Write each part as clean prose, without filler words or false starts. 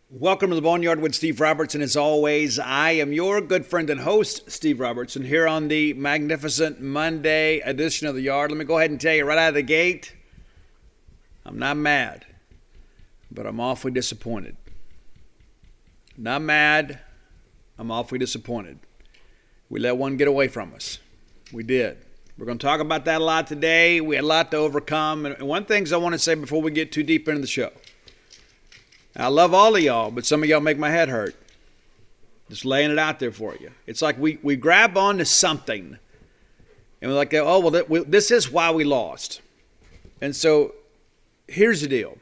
Welcome to the Boneyard with Steve Robertson. As always, I am your good friend and host, Steve Robertson, here on the magnificent Monday edition of The Yard. Let me go ahead and tell you right out of the gate, I'm not mad, but I'm awfully disappointed. Not mad, I'm awfully disappointed. We let one get away from us. We did. We're going to talk about that a lot today. We had a lot to overcome. And one thing I want to say before we get too deep into the show. I love all of y'all, but some of y'all make my head hurt. Just laying it out there for you. It's like we grab onto something, and we're like, oh, well, this is why we lost. And so here's the deal.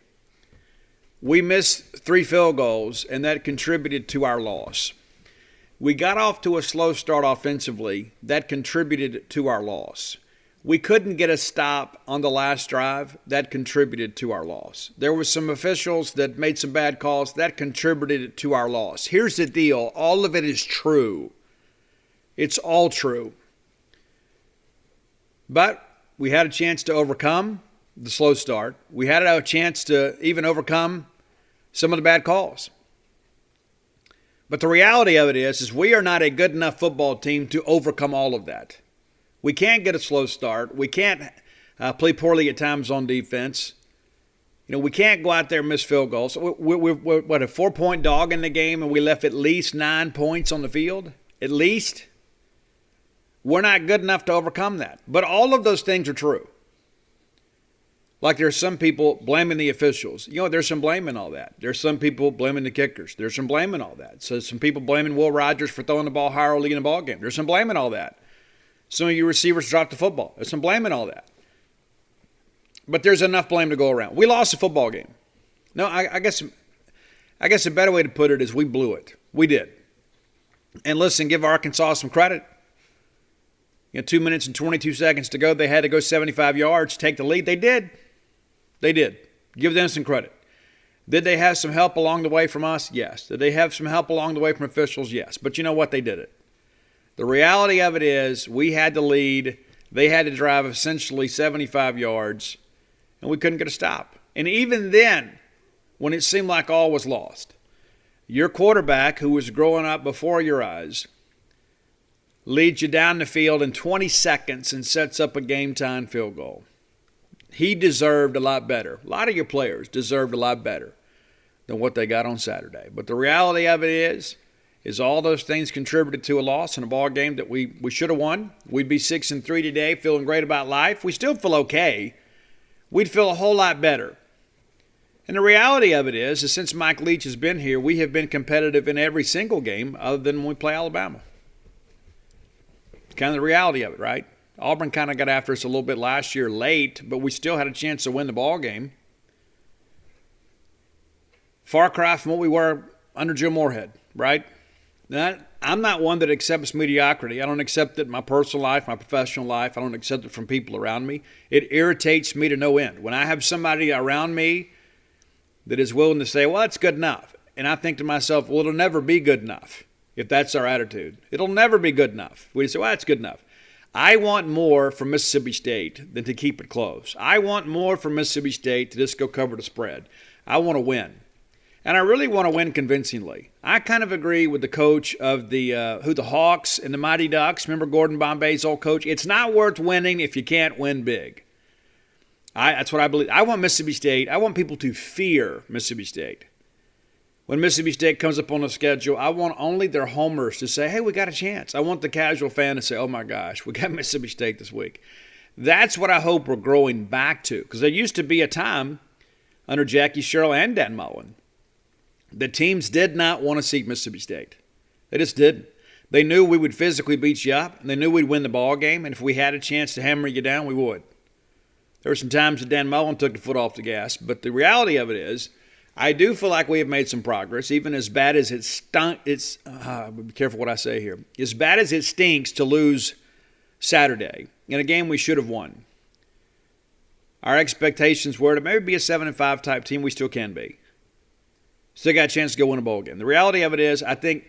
We missed 3 field goals, and that contributed to our loss. We got off to a slow start offensively. That contributed to our loss. We couldn't get a stop on the last drive. That contributed to our loss. There were some officials that made some bad calls. That contributed to our loss. Here's the deal. All of it is true. It's all true. But we had a chance to overcome the slow start. We had a chance to even overcome some of the bad calls. But the reality of it is we are not a good enough football team to overcome all of that. We can't get a slow start. We can't play poorly at times on defense. We can't go out there and miss field goals. We're what, a 4-point dog in the game, and we left at least 9 points on the field? At least? We're not good enough to overcome that. But all of those things are true. Like there's some people blaming the officials. There's some blame in all that. There's some people blaming the kickers. There's some blame in all that. So some people blaming Will Rogers for throwing the ball higher early in the ball game. There's some blame in all that. Some of you receivers dropped the football. There's some blame in all that. But there's enough blame to go around. We lost the football game. No, I guess a better way to put it is we blew it. We did. And listen, give Arkansas some credit. 2 minutes and 22 seconds to go. They had to go 75 yards, take the lead. They did. They did. Give them some credit. Did they have some help along the way from us? Yes. Did they have some help along the way from officials? Yes. But you know what? They did it. The reality of it is we had the lead. They had to drive essentially 75 yards, and we couldn't get a stop. And even then, when it seemed like all was lost, your quarterback, who was growing up before your eyes, leads you down the field in 20 seconds and sets up a game-time field goal. He deserved a lot better. A lot of your players deserved a lot better than what they got on Saturday. But the reality of it is all those things contributed to a loss in a ball game that we should have won. We'd be 6-3 today, feeling great about life. We still feel okay. We'd feel a whole lot better. And the reality of it is since Mike Leach has been here, we have been competitive in every single game other than when we play Alabama. It's kind of the reality of it, right? Auburn kind of got after us a little bit last year late, but we still had a chance to win the ball game. Far cry from what we were under Joe Moorhead, right? I'm not one that accepts mediocrity. I don't accept it in my personal life, my professional life. I don't accept it from people around me. It irritates me to no end. When I have somebody around me that is willing to say, well, that's good enough. And I think to myself, well, it'll never be good enough if that's our attitude. It'll never be good enough. We say, well, that's good enough. I want more from Mississippi State than to keep it close. I want more from Mississippi State to just go cover the spread. I want to win. And I really want to win convincingly. I kind of agree with the coach of the Hawks and the Mighty Ducks. Remember Gordon Bombay's old coach? It's not worth winning if you can't win big. That's what I believe. I want Mississippi State. I want people to fear Mississippi State. When Mississippi State comes up on the schedule, I want only their homers to say, hey, we got a chance. I want the casual fan to say, oh, my gosh, we got Mississippi State this week. That's what I hope we're growing back to. Because there used to be a time under Jackie Sherrill and Dan Mullen, the teams did not want to see Mississippi State. They just didn't. They knew we would physically beat you up, and they knew we'd win the ball game, and if we had a chance to hammer you down, we would. There were some times that Dan Mullen took the foot off the gas, but the reality of it is I do feel like we have made some progress, even as bad as it stunk. Be careful what I say here. As bad as it stinks to lose Saturday in a game we should have won. Our expectations were to maybe be a 7-5 type team. We still can be. Still got a chance to go win a bowl game. The reality of it is I think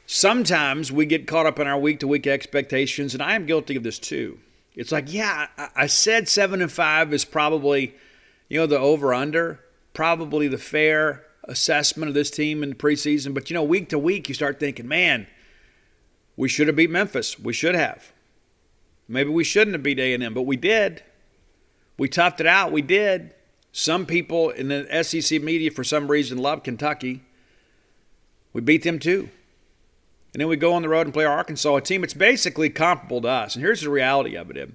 sometimes we get caught up in our week-to-week expectations, and I am guilty of this too. It's like, yeah, I said 7-5 is probably, the over-under, probably the fair assessment of this team in the preseason. But, week to week, you start thinking, man, we should have beat Memphis. We should have. Maybe we shouldn't have beat A&M, but we did. We toughed it out. We did. Some people in the SEC media, for some reason, love Kentucky. We beat them too. And then we go on the road and play Arkansas, a team that's basically comparable to us. And here's the reality of it.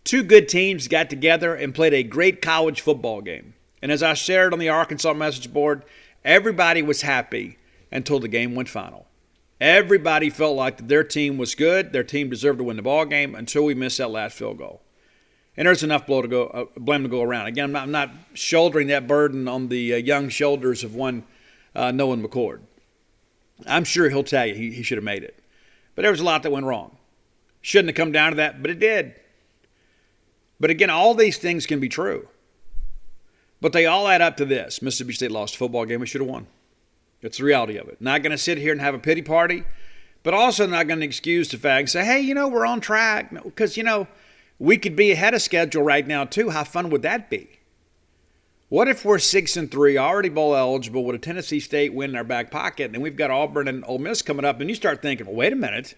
Two good teams got together and played a great college football game. And as I shared on the Arkansas message board, everybody was happy until the game went final. Everybody felt like their team was good. Their team deserved to win the ball game until we missed that last field goal. And there's enough blame to go around. Again, I'm not shouldering that burden on the young shoulders of one Nolan McCord. I'm sure he'll tell you he should have made it. But there was a lot that went wrong. Shouldn't have come down to that, but it did. But again, all these things can be true. But they all add up to this. Mississippi State lost a football game we should have won. It's the reality of it. Not going to sit here and have a pity party, but also not going to excuse the fact and say, hey, we're on track. Because, we could be ahead of schedule right now, too. How fun would that be? What if we're 6-3, already bowl eligible, with a Tennessee State win in our back pocket, and we've got Auburn and Ole Miss coming up, and you start thinking, well, wait a minute.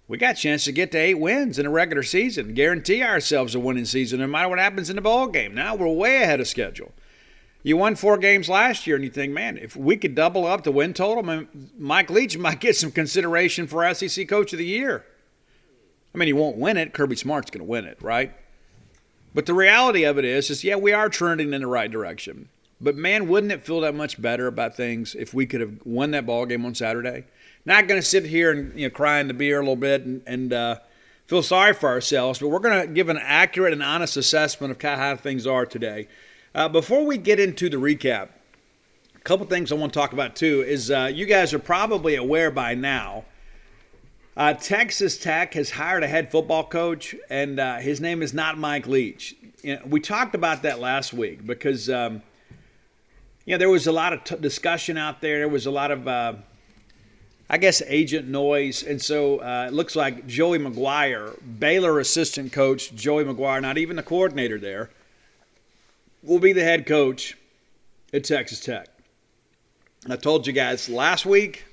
We got a chance to get to 8 wins in a regular season, guarantee ourselves a winning season no matter what happens in the ball game. Now we're way ahead of schedule. You won 4 games last year, and you think, man, if we could double up the win total, Mike Leach might get some consideration for SEC Coach of the Year. I mean, he won't win it. Kirby Smart's going to win it, right? But the reality of it is, yeah, we are trending in the right direction. But, man, wouldn't it feel that much better about things if we could have won that ball game on Saturday? Not going to sit here and cry in the beer a little bit and feel sorry for ourselves, but we're going to give an accurate and honest assessment of how things are today. Before we get into the recap, a couple things I want to talk about, too, is you guys are probably aware by now, Texas Tech has hired a head football coach, and his name is not Mike Leach. We talked about that last week because, there was a lot of discussion out there. There was a lot of, agent noise. And so it looks like Joey McGuire, Baylor assistant coach, Joey McGuire, not even the coordinator there, will be the head coach at Texas Tech. And I told you guys last week,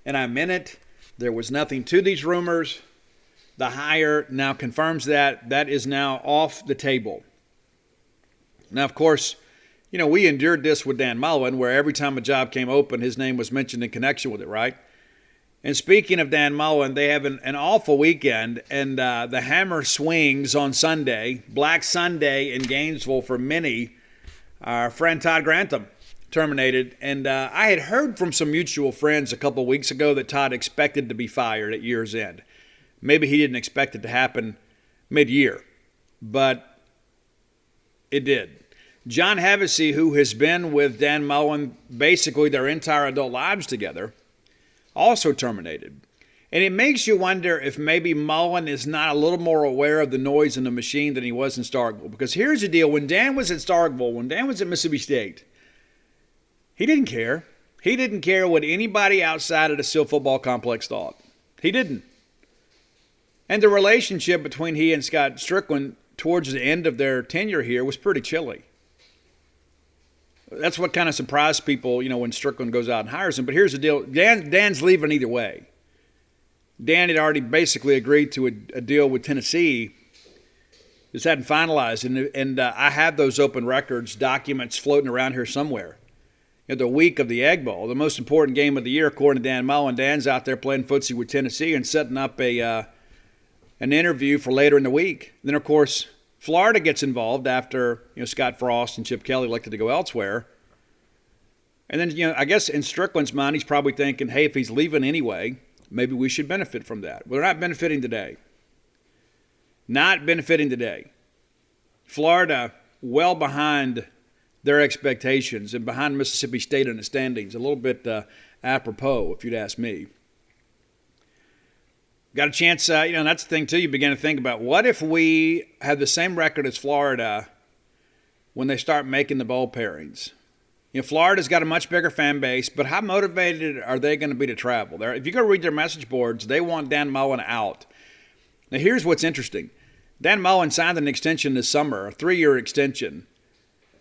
and I meant it, there was nothing to these rumors. The hire now confirms that. That is now off the table. Now, of course, we endured this with Dan Mullen, where every time a job came open, his name was mentioned in connection with it, right? And speaking of Dan Mullen, they have an awful weekend, and the hammer swings on Sunday, Black Sunday in Gainesville for many. Our friend Todd Grantham terminated, and I had heard from some mutual friends a couple weeks ago that Todd expected to be fired at year's end. Maybe he didn't expect it to happen mid-year, but it did. John Hevesy, who has been with Dan Mullen basically their entire adult lives together, also terminated. And it makes you wonder if maybe Mullen is not a little more aware of the noise in the machine than he was in Starkville. Because here's the deal. When Dan was at Starkville, when Dan was at Mississippi State, he didn't care. He didn't care what anybody outside of the Seal Football Complex thought. He didn't. And the relationship between he and Scott Strickland towards the end of their tenure here was pretty chilly. That's what kind of surprised people, when Strickland goes out and hires him. But here's the deal. Dan's leaving either way. Dan had already basically agreed to a deal with Tennessee. Just hadn't finalized. And I have those open records, documents floating around here somewhere. The week of the Egg Bowl, the most important game of the year, according to Dan Mullen. Dan's out there playing footsie with Tennessee and setting up an interview for later in the week. Then, of course, Florida gets involved after Scott Frost and Chip Kelly elected to go elsewhere. And then, I guess in Strickland's mind, he's probably thinking, hey, if he's leaving anyway, maybe we should benefit from that. Well, they're not benefiting today. Not benefiting today. Florida well behind their expectations and behind Mississippi State in the standings. A little bit apropos, if you'd ask me. Got a chance, and that's the thing, too. You begin to think about, what if we had the same record as Florida when they start making the bowl pairings? Florida's got a much bigger fan base, but how motivated are they going to be to travel? If you go read their message boards, they want Dan Mullen out. Now, here's what's interesting. Dan Mullen signed an extension this summer, a 3-year extension,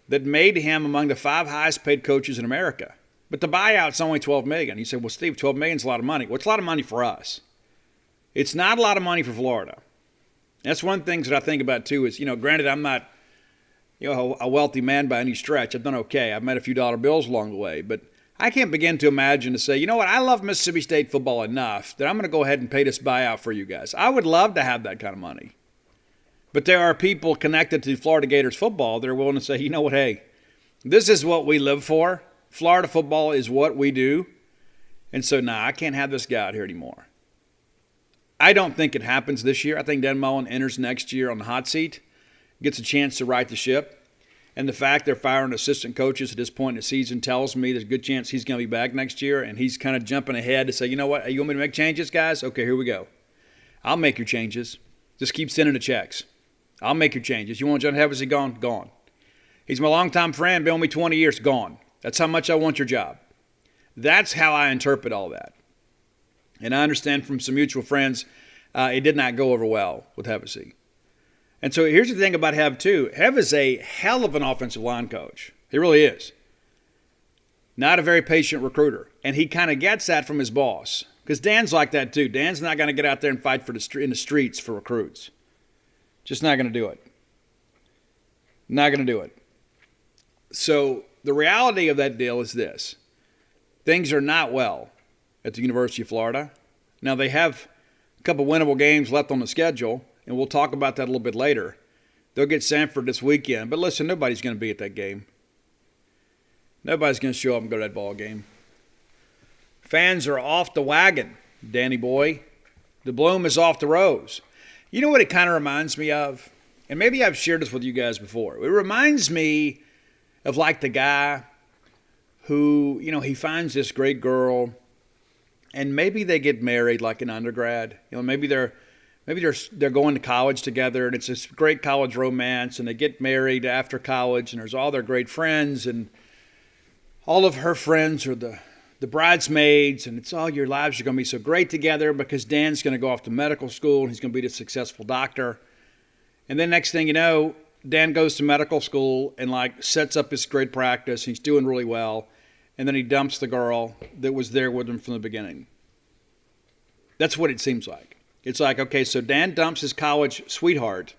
that made him among the 5 highest paid coaches in America. But the buyout's only $12 million. You say, well, Steve, $12 million is a lot of money. Well, it's a lot of money for us. It's not a lot of money for Florida. That's one of the things that I think about, too, is, granted, I'm not, a wealthy man by any stretch. I've done okay. I've made a few dollar bills along the way. But I can't begin to imagine to say, you know what, I love Mississippi State football enough that I'm going to go ahead and pay this buyout for you guys. I would love to have that kind of money. But there are people connected to Florida Gators football that are willing to say, you know what, hey, this is what we live for. Florida football is what we do. And so, I can't have this guy out here anymore. I don't think it happens this year. I think Dan Mullen enters next year on the hot seat, gets a chance to right the ship. And the fact they're firing assistant coaches at this point in the season tells me there's a good chance he's going to be back next year. And he's kind of jumping ahead to say, you know what, you want me to make changes, guys? Okay, here we go. I'll make your changes. Just keep sending the checks. I'll make your changes. You want John Hevesy gone? Gone. He's my longtime friend, been with me 20 years, gone. That's how much I want your job. That's how I interpret all that. And I understand from some mutual friends, it did not go over well with Hevesy. And so here's the thing about Hev, too. Hev is a hell of an offensive line coach. He really is. Not a very patient recruiter. And he kind of gets that from his boss. Because Dan's like that, too. Dan's not going to get out there and fight in the streets for recruits. Just not going to do it. Not going to do it. So the reality of that deal is this. Things are not well at the University of Florida. Now, they have a couple winnable games left on the schedule. And we'll talk about that a little bit later. They'll get Sanford this weekend. But listen, nobody's going to be at that game. Nobody's going to show up and go to that ball game. Fans are off the wagon, Danny boy. The bloom is off the rose. You know what it kind of reminds me of? And maybe I've shared this with you guys before. It reminds me of like the guy who, he finds this great girl. And maybe they get married like an undergrad. Maybe they're going to college together, and it's this great college romance, and they get married after college, and there's all their great friends, and all of her friends are the bridesmaids, and it's all your lives are going to be so great together because Dan's going to go off to medical school, and he's going to be a successful doctor. And then next thing you know, Dan goes to medical school and sets up his great practice. He's doing really well, and then he dumps the girl that was there with him from the beginning. That's what it seems like. It's like, okay, so Dan dumps his college sweetheart,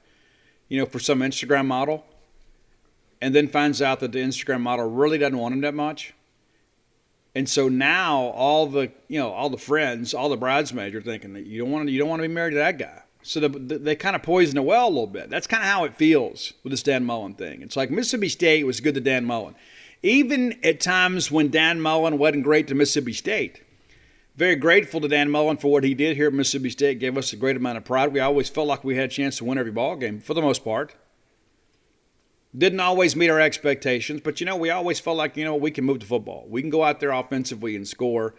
for some Instagram model, and then finds out that the Instagram model really doesn't want him that much. And so now all the friends, all the bridesmaids are thinking that you don't want to be married to that guy. So they kind of poison the well a little bit. That's kind of how it feels with this Dan Mullen thing. It's like Mississippi State was good to Dan Mullen. Even at times when Dan Mullen wasn't great to Mississippi State. Very grateful to Dan Mullen for what he did here at Mississippi State. Gave us a great amount of pride. We always felt like we had a chance to win every ball game, for the most part. Didn't always meet our expectations, but, we always felt like, we can move the football. We can go out there offensively and score.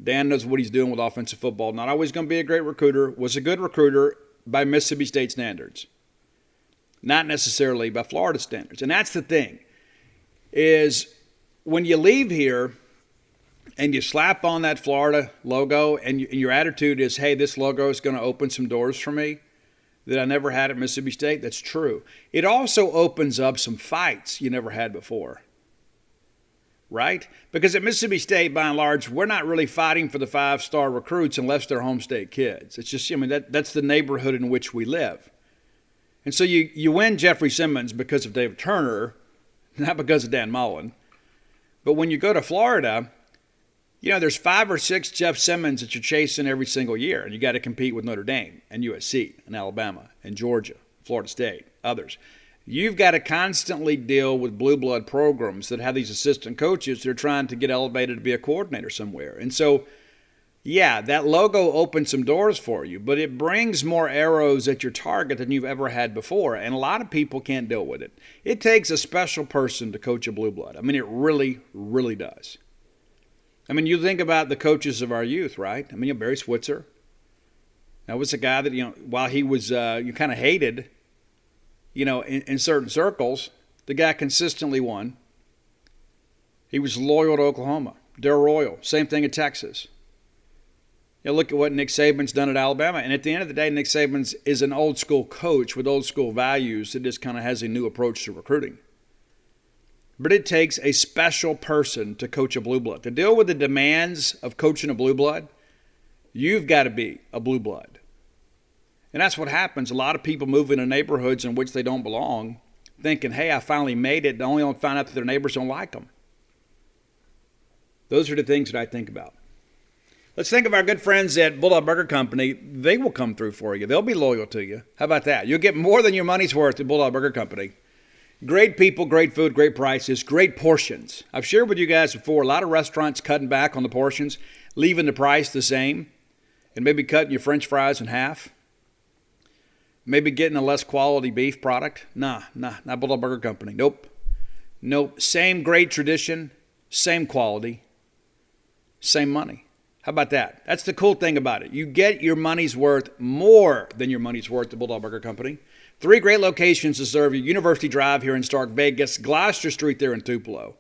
Dan knows what he's doing with offensive football. Not always going to be a great recruiter. Was a good recruiter by Mississippi State standards. Not necessarily by Florida standards. And that's the thing, is when you leave here, and you slap on that Florida logo, and your attitude is, hey, this logo is going to open some doors for me that I never had at Mississippi State. That's true. It also opens up some fights you never had before, right? Because at Mississippi State, by and large, we're not really fighting for the 5-star recruits unless they're home state kids. It's just, that's the neighborhood in which we live. And so you win Jeffrey Simmons because of David Turner, not because of Dan Mullen. But when you go to Florida, there's 5 or 6 Jeff Simmons that you're chasing every single year, and you got to compete with Notre Dame and USC and Alabama and Georgia, Florida State, others. You've got to constantly deal with blue blood programs that have these assistant coaches that are trying to get elevated to be a coordinator somewhere. And so, yeah, that logo opens some doors for you, but it brings more arrows at your target than you've ever had before, and a lot of people can't deal with it. It takes a special person to coach a blue blood. It really, really does. You think about the coaches of our youth, right? Barry Switzer. That was a guy that, while he was you kind of hated, in certain circles, the guy consistently won. He was loyal to Oklahoma. Darrell Royal, same thing at Texas. Look at what Nick Saban's done at Alabama. And at the end of the day, Nick Saban is an old school coach with old school values that just kind of has a new approach to recruiting. but it takes a special person to coach a blue blood. To deal with the demands of coaching a blue blood, you've got to be a blue blood. And that's what happens. A lot of people move into neighborhoods in which they don't belong, thinking, hey, I finally made it. They only find out that their neighbors don't like them. Those are the things that I think about. Let's think of our good friends at Bulldog Burger Company. They will come through for you. They'll be loyal to you. How about that? You'll get more than your money's worth at Bulldog Burger Company. Great people, great food, great prices, great portions. I've shared with you guys before, a lot of restaurants cutting back on the portions, leaving the price the same, and maybe cutting your French fries in half. Maybe getting a less quality beef product. Nah, not Bulldog Burger Company. Nope. Same great tradition, same quality, same money. How about that? That's the cool thing about it. You get your money's worth, more than your money's worth at Bulldog Burger Company. 3 great locations to serve you. University Drive here in Stark Vegas, Gloucester Street there in Tupelo,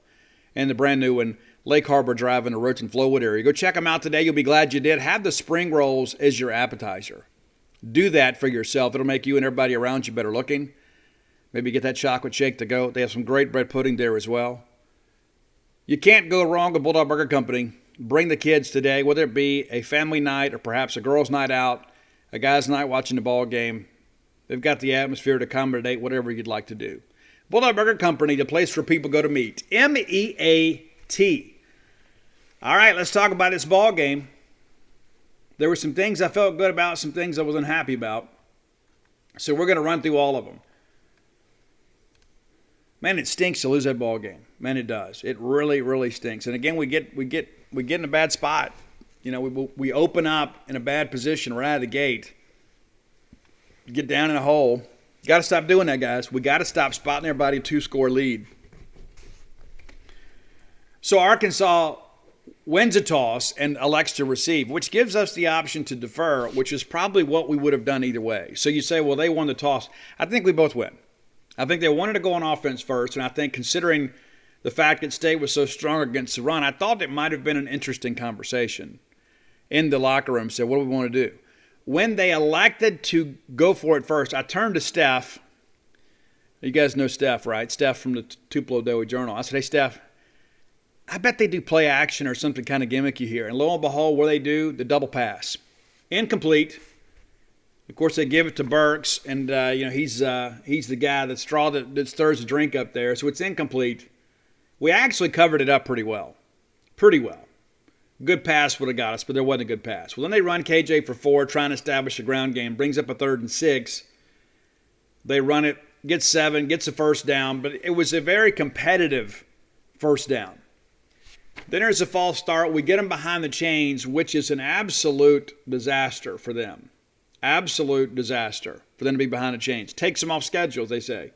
and the brand new one, Lake Harbor Drive in the Roach and Flowwood area. Go check them out today. You'll be glad you did. Have the spring rolls as your appetizer. Do that for yourself. It'll make you and everybody around you better looking. Maybe get that chocolate shake to go. They have some great bread pudding there as well. You can't go wrong with Bulldog Burger Company. Bring the kids today, whether it be a family night or perhaps a girls' night out, a guys' night watching the ball game. They've got the atmosphere to accommodate whatever you'd like to do. Bulldog Burger Company, the place where people go to meet. M-E-A-T. All right, let's talk about this ball game. There were some things I felt good about, some things I was unhappy about. So we're going to run through all of them. Man, it stinks to lose that ball game. Man, it does. It really, really stinks. And again, we get in a bad spot. You know, we open up in a bad position right out of the gate. Get down in a hole. Got to stop doing that, guys. We got to stop spotting everybody a 2-score lead. So Arkansas wins a toss and elects to receive, which gives us the option to defer, which is probably what we would have done either way. So you say, well, they won the toss. I think we both win. I think they wanted to go on offense first, and I think considering the fact that State was so strong against the run, I thought it might have been an interesting conversation in the locker room. Said, what do we want to do? When they elected to go for it first, I turned to Steph. You guys know Steph, right? Steph from the Tupelo Daily Journal. I said, hey, Steph, I bet they do play action or something kind of gimmicky here. And lo and behold, what they do, the double pass. Incomplete. Of course, they give it to Burks, and he's the guy that stirs the drink up there, so it's incomplete. We actually covered it up pretty well. Good pass would have got us, but there wasn't a good pass. Well, then they run KJ for 4, trying to establish a ground game, brings up a 3rd and 6. They run it, gets 7, gets a first down, but it was a very competitive first down. Then there's a false start. We get them behind the chains, which is an absolute disaster for them. Absolute disaster for them to be behind the chains. Takes them off schedule, as they say.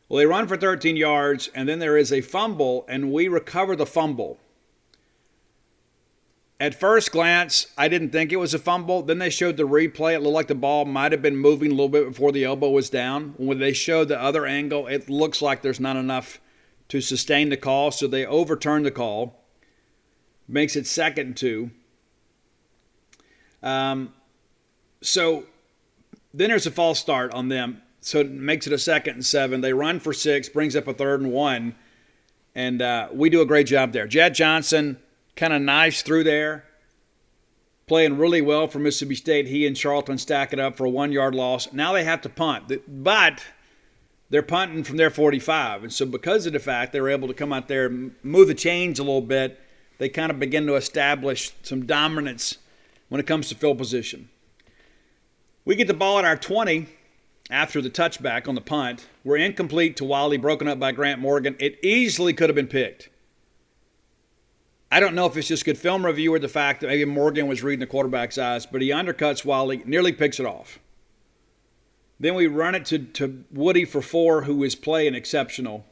Well, they run for 13 yards, and then there is a fumble, and we recover the fumble. At first glance, I didn't think it was a fumble. Then they showed the replay. It looked like the ball might have been moving a little bit before the elbow was down. When they showed the other angle, it looks like there's not enough to sustain the call, so they overturn the call. Makes it 2nd and 2. So then there's a false start on them. So it makes it a 2nd and 7. They run for 6, brings up a 3rd and 1. And we do a great job there. Jed Johnson kind of knifes through there, playing really well for Mississippi State. He and Charlton stack it up for a 1-yard loss. Now they have to punt. But they're punting from their 45. And so because of the fact they were able to come out there and move the chains a little bit, they kind of begin to establish some dominance when it comes to field position. We get the ball at our 20 after the touchback on the punt. We're incomplete to Wiley, broken up by Grant Morgan. It easily could have been picked. I don't know if it's just good film review or the fact that maybe Morgan was reading the quarterback's eyes, but he undercuts Wiley, nearly picks it off. Then we run it to Woody for 4, who is playing exceptional.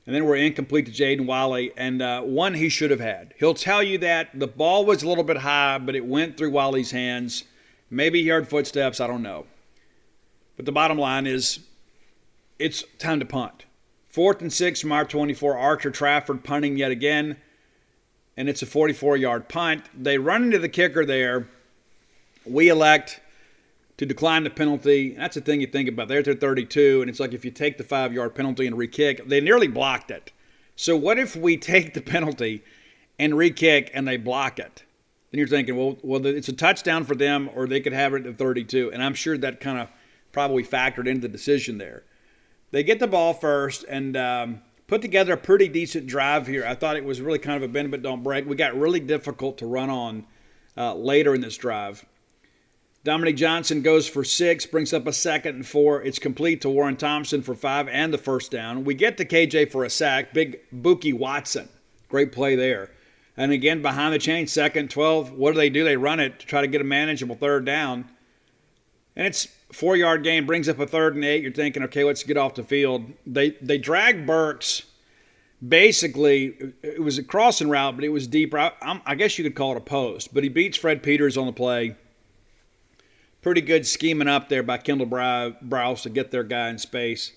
And then we're incomplete to Jaden Wiley, and one he should have had. He'll tell you that the ball was a little bit high, but it went through Wiley's hands. Maybe he heard footsteps, I don't know. But the bottom line is it's time to punt. 4th and 6 from our 24. Archer Trafford punting yet again, and it's a 44-yard punt. They run into the kicker there. We elect to decline the penalty. That's the thing you think about. They're at their 32, and it's like if you take the 5-yard penalty and re-kick, they nearly blocked it. So what if we take the penalty and re-kick and they block it? Then you're thinking, well, it's a touchdown for them, or they could have it at 32. And I'm sure that kind of probably factored into the decision there. They get the ball first and put together a pretty decent drive here. I thought it was really kind of a bend but don't break. We got really difficult to run on later in this drive. Dominique Johnson goes for 6, brings up a 2nd and 4. It's complete to Warren Thompson for 5 and the first down. We get to KJ for a sack. Big Buki Watson. Great play there. And again, behind the chain, 2nd, 12. What do? They run it to try to get a manageable 3rd down. And it's a 4-yard gain, brings up a 3rd and 8. You're thinking, okay, let's get off the field. They drag Burks. Basically, it was a crossing route, but it was deeper. I guess you could call it a post. But he beats Fred Peters on the play. Pretty good scheming up there by Kendall Browse to get their guy in space.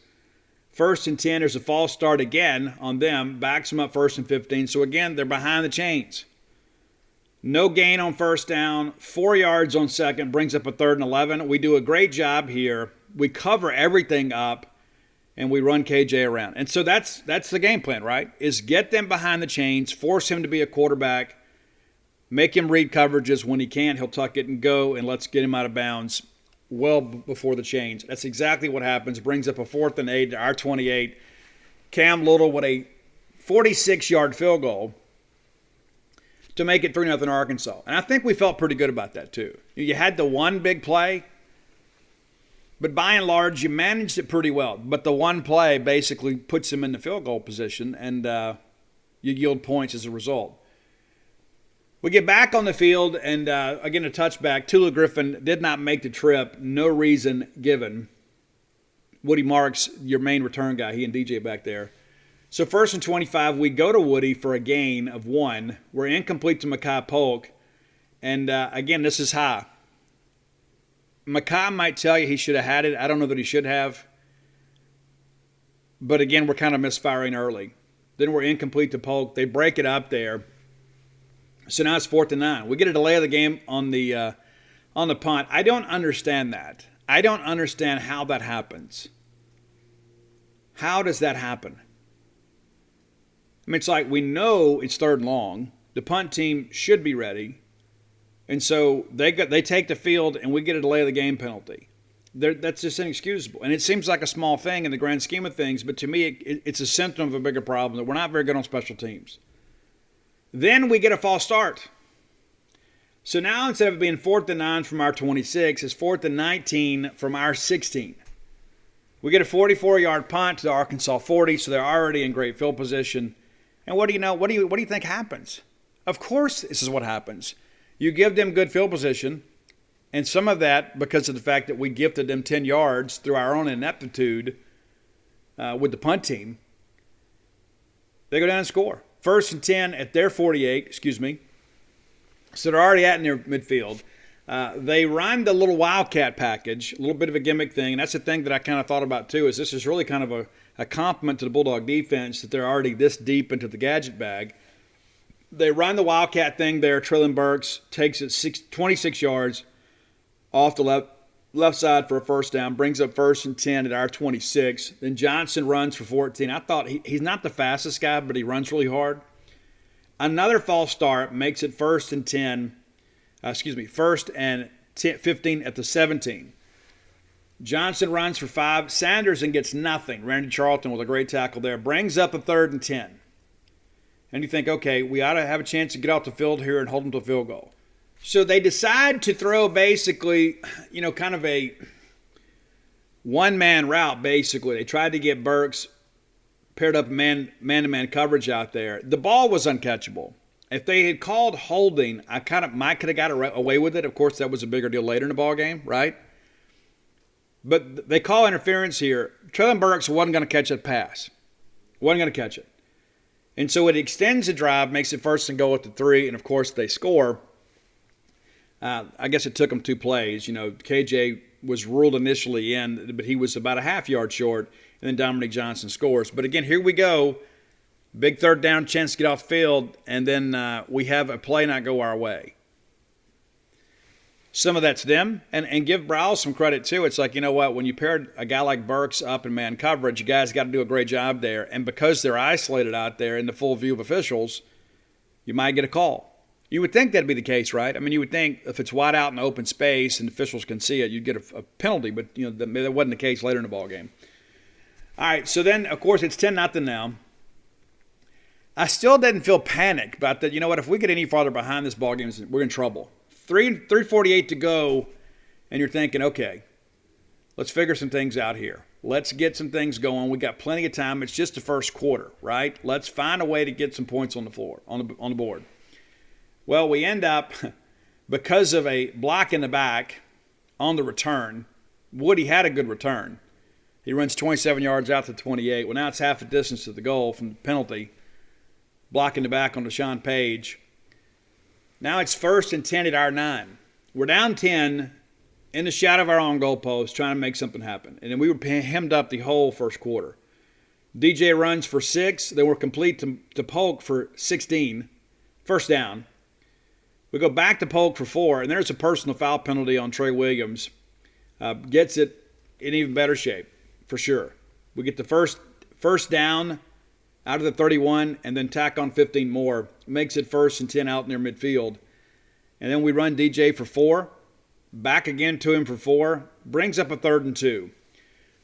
1st and 10, there's a false start again on them. Backs them up 1st and 15. So again, they're behind the chains. No gain on 1st down. 4 yards on 2nd. Brings up a 3rd and 11. We do a great job here. We cover everything up. And we run KJ around. And so that's the game plan, right? Is get them behind the chains. Force him to be a quarterback. Make him read coverages. When he can't, he'll tuck it and go, and let's get him out of bounds well before the chains. That's exactly what happens. Brings up a 4th and 8 to our 28. Cam Little with a 46-yard field goal to make it 3-0 Arkansas. And I think we felt pretty good about that too. You had the one big play, but by and large, you managed it pretty well. But the one play basically puts him in the field goal position, and you yield points as a result. We get back on the field, and again, a touchback. Tula Griffin did not make the trip. No reason given. Woody Marks, your main return guy, he and DJ back there. So 1st and 25, we go to Woody for a gain of 1. We're incomplete to Mekhi Polk. And again, this is high. Mekhi might tell you he should have had it. I don't know that he should have. But again, we're kind of misfiring early. Then we're incomplete to Polk. They break it up there. So now it's 4th and 9. We get a delay of the game on the punt. I don't understand that. I don't understand how that happens. How does that happen? I mean, it's like we know it's 3rd and long. The punt team should be ready. And so they take the field, and we get a delay of the game penalty. That's just inexcusable. And it seems like a small thing in the grand scheme of things, but to me it's a symptom of a bigger problem that we're not very good on special teams. Then we get a false start. So now instead of being 4th and 9 from our 26, it's 4th and 19 from our 16. We get a 44-yard punt to the Arkansas 40, so they're already in great field position. And what do you know? What do you think happens? Of course this is what happens. You give them good field position, and some of that because of the fact that we gifted them 10 yards through our own ineptitude with the punt team. They go down and score. 1st and 10 at their 48, So they're already in their midfield. They run the little Wildcat package, a little bit of a gimmick thing. And that's the thing that I kind of thought about too, is this is really kind of a compliment to the Bulldog defense that they're already this deep into the gadget bag. They run the Wildcat thing there. Trillin Burks takes it 26 yards off the left side for a 1st down, brings up 1st and 10 at our 26. Then Johnson runs for 14. I thought he's not the fastest guy, but he runs really hard. Another false start makes it 1st and 10. 1st and 15 at the 17. Johnson runs for 5. Sanderson gets nothing. Randy Charlton with a great tackle there. Brings up a 3rd and 10. And you think, okay, we ought to have a chance to get off the field here and hold them to a field goal. So they decide to throw basically, kind of a one-man route, basically. They tried to get Burks paired up man-to-man coverage out there. The ball was uncatchable. If they had called holding, I might could have got away with it. Of course, that was a bigger deal later in the ball game, right? But they call interference here. Trillin Burks wasn't going to catch that pass. Wasn't going to catch it. And so it extends the drive, makes it 1st and goal at the 3, and of course they score. I guess it took them 2 plays. KJ was ruled initially in, but he was about a half-yard short, and then Dominique Johnson scores. But again, here we go. Big 3rd down, chance to get off the field, and then we have a play not go our way. some of that's them. And give Browse some credit, too. It's like, you know what, when you paired a guy like Burks up in man coverage, you guys got to do a great job there. And because they're isolated out there in the full view of officials, you might get a call. You would think that'd be the case, right? I mean, you would think if it's wide out in open space and officials can see it, you'd get a penalty. But, you know, that wasn't the case later in the ball game. All right, so then, of course, it's 10-0 now. I still didn't feel panicked about that. You know what? If we get any farther behind this ball game, we're in trouble. 3:48 to go, and you're thinking, okay, let's figure some things out here. Let's get some things going. We got plenty of time. It's just the first quarter, right? Let's find a way to get some points on the floor, on the board. Well, we end up, because of a block in the back on the return, Woody had a good return. He runs 27 yards out to 28. Well, now it's half a distance to the goal from the penalty. Blocking the back on Deshaun Page. Now it's 1st and 10 at our 9. We're down 10 in the shadow of our own goalpost trying to make something happen. And then we were hemmed up the whole first quarter. DJ runs for 6. Then we're complete to Polk for 16. First down. We go back to Polk for 4, and there's a personal foul penalty on Trey Williams. Gets it in even better shape, for sure. We get the first down out of the 31 and then tack on 15 more. Makes it 1st and 10 out near midfield. And then we run DJ for 4. Back again to him for 4. Brings up a 3rd and 2.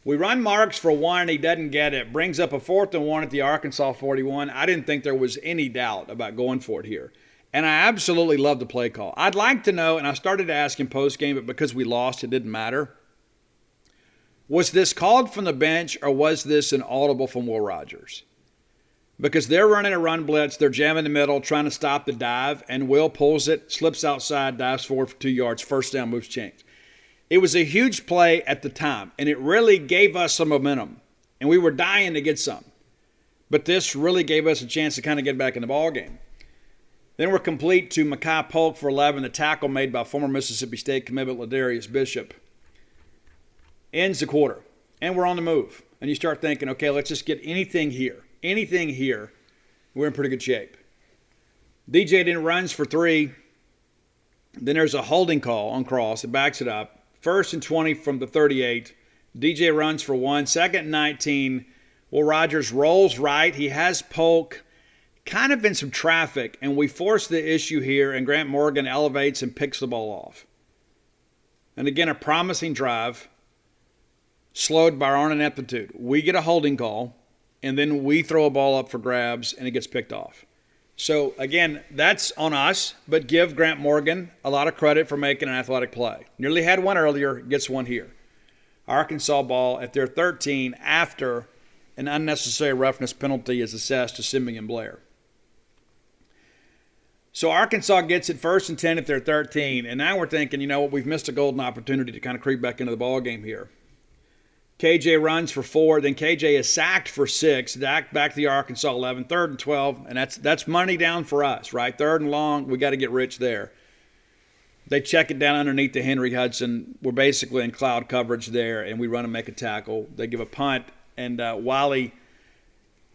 We run Marks for 1 and he doesn't get it. Brings up a 4th and 1 at the Arkansas 41. I didn't think there was any doubt about going for it here. And I absolutely love the play call. I'd like to know, and I started to ask him post-game, but because we lost, it didn't matter. Was this called from the bench or was this an audible from Will Rogers? Because they're running a run blitz, they're jamming the middle, trying to stop the dive, and Will pulls it, slips outside, dives forward for 2 yards, first down, moves chains. It was a huge play at the time, and it really gave us some momentum, and we were dying to get some. But this really gave us a chance to kind of get back in the ball game. Then we're complete to Mekhi Polk for 11, the tackle made by former Mississippi State commitment Ladarius Bishop. Ends the quarter, and we're on the move. And you start thinking, okay, let's just get anything here. Anything here, we're in pretty good shape. DJ then runs for 3. Then there's a holding call on cross. It backs it up. 1st and 20 from the 38. DJ runs for 1. 2nd and 19. Will Rogers rolls right. He has Polk kind of in some traffic, and we force the issue here, and Grant Morgan elevates and picks the ball off. And again, a promising drive, slowed by our own ineptitude. We get a holding call, and then we throw a ball up for grabs, and it gets picked off. So, again, that's on us, but give Grant Morgan a lot of credit for making an athletic play. Nearly had one earlier, gets one here. Arkansas ball at their 13 after an unnecessary roughness penalty is assessed to Simeon Blair. So Arkansas gets it 1st and 10 at their 13, and now we're thinking, you know what, we've missed a golden opportunity to kind of creep back into the ball game here. KJ runs for 4, then KJ is sacked for 6, back to the Arkansas 11, 3rd and 12, and that's money down for us, right? 3rd and long, we got to get rich there. They check it down underneath the Henry Hudson. We're basically in cloud coverage there, and we run and make a tackle. They give a punt, and Wiley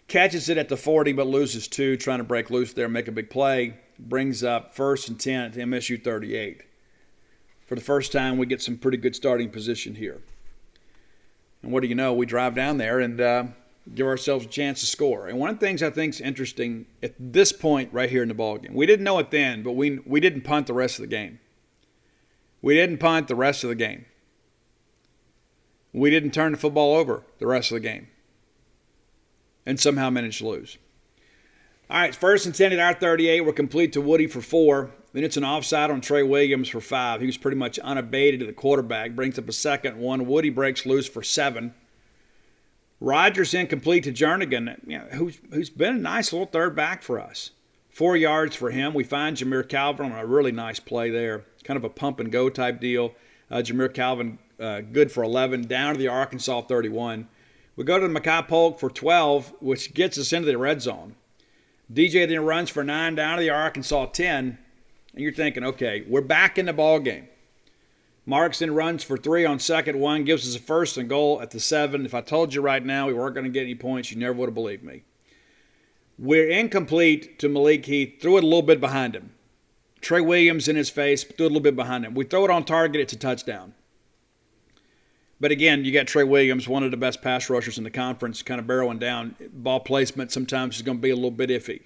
catches it at the 40 but loses 2, trying to break loose there and make a big play. Brings up 1st and 10 at the MSU 38. For the first time, we get some pretty good starting position here. And what do you know? We drive down there and give ourselves a chance to score. And one of the things I think is interesting at this point right here in the ballgame, we didn't know it then, but we didn't punt the rest of the game. We didn't punt the rest of the game. We didn't turn the football over the rest of the game. And somehow managed to lose. All right, 1st and 10 at our 38. We're complete to Woody for 4. Then it's an offside on Trey Williams for 5. He was pretty much unabated to the quarterback. Brings up a 2nd one. Woody breaks loose for 7. Rogers incomplete to Jernigan, who's been a nice little third back for us. 4 yards for him. We find Jameer Calvin on a really nice play there. Kind of a pump and go type deal. Jameer Calvin good for 11. Down to the Arkansas 31. We go to the Mekhi Polk for 12, which gets us into the red zone. DJ then runs for 9 down to the Arkansas 10. And you're thinking, okay, we're back in the ball game. Marks then runs for 3 on 2nd one, gives us a 1st and goal at the 7. If I told you right now we weren't going to get any points, you never would have believed me. We're incomplete to Malik Heath. Threw it a little bit behind him. Trey Williams in his face, threw a little bit behind him. We throw it on target, it's a touchdown. But again, you got Trey Williams, one of the best pass rushers in the conference, kind of barreling down. Ball placement sometimes is going to be a little bit iffy.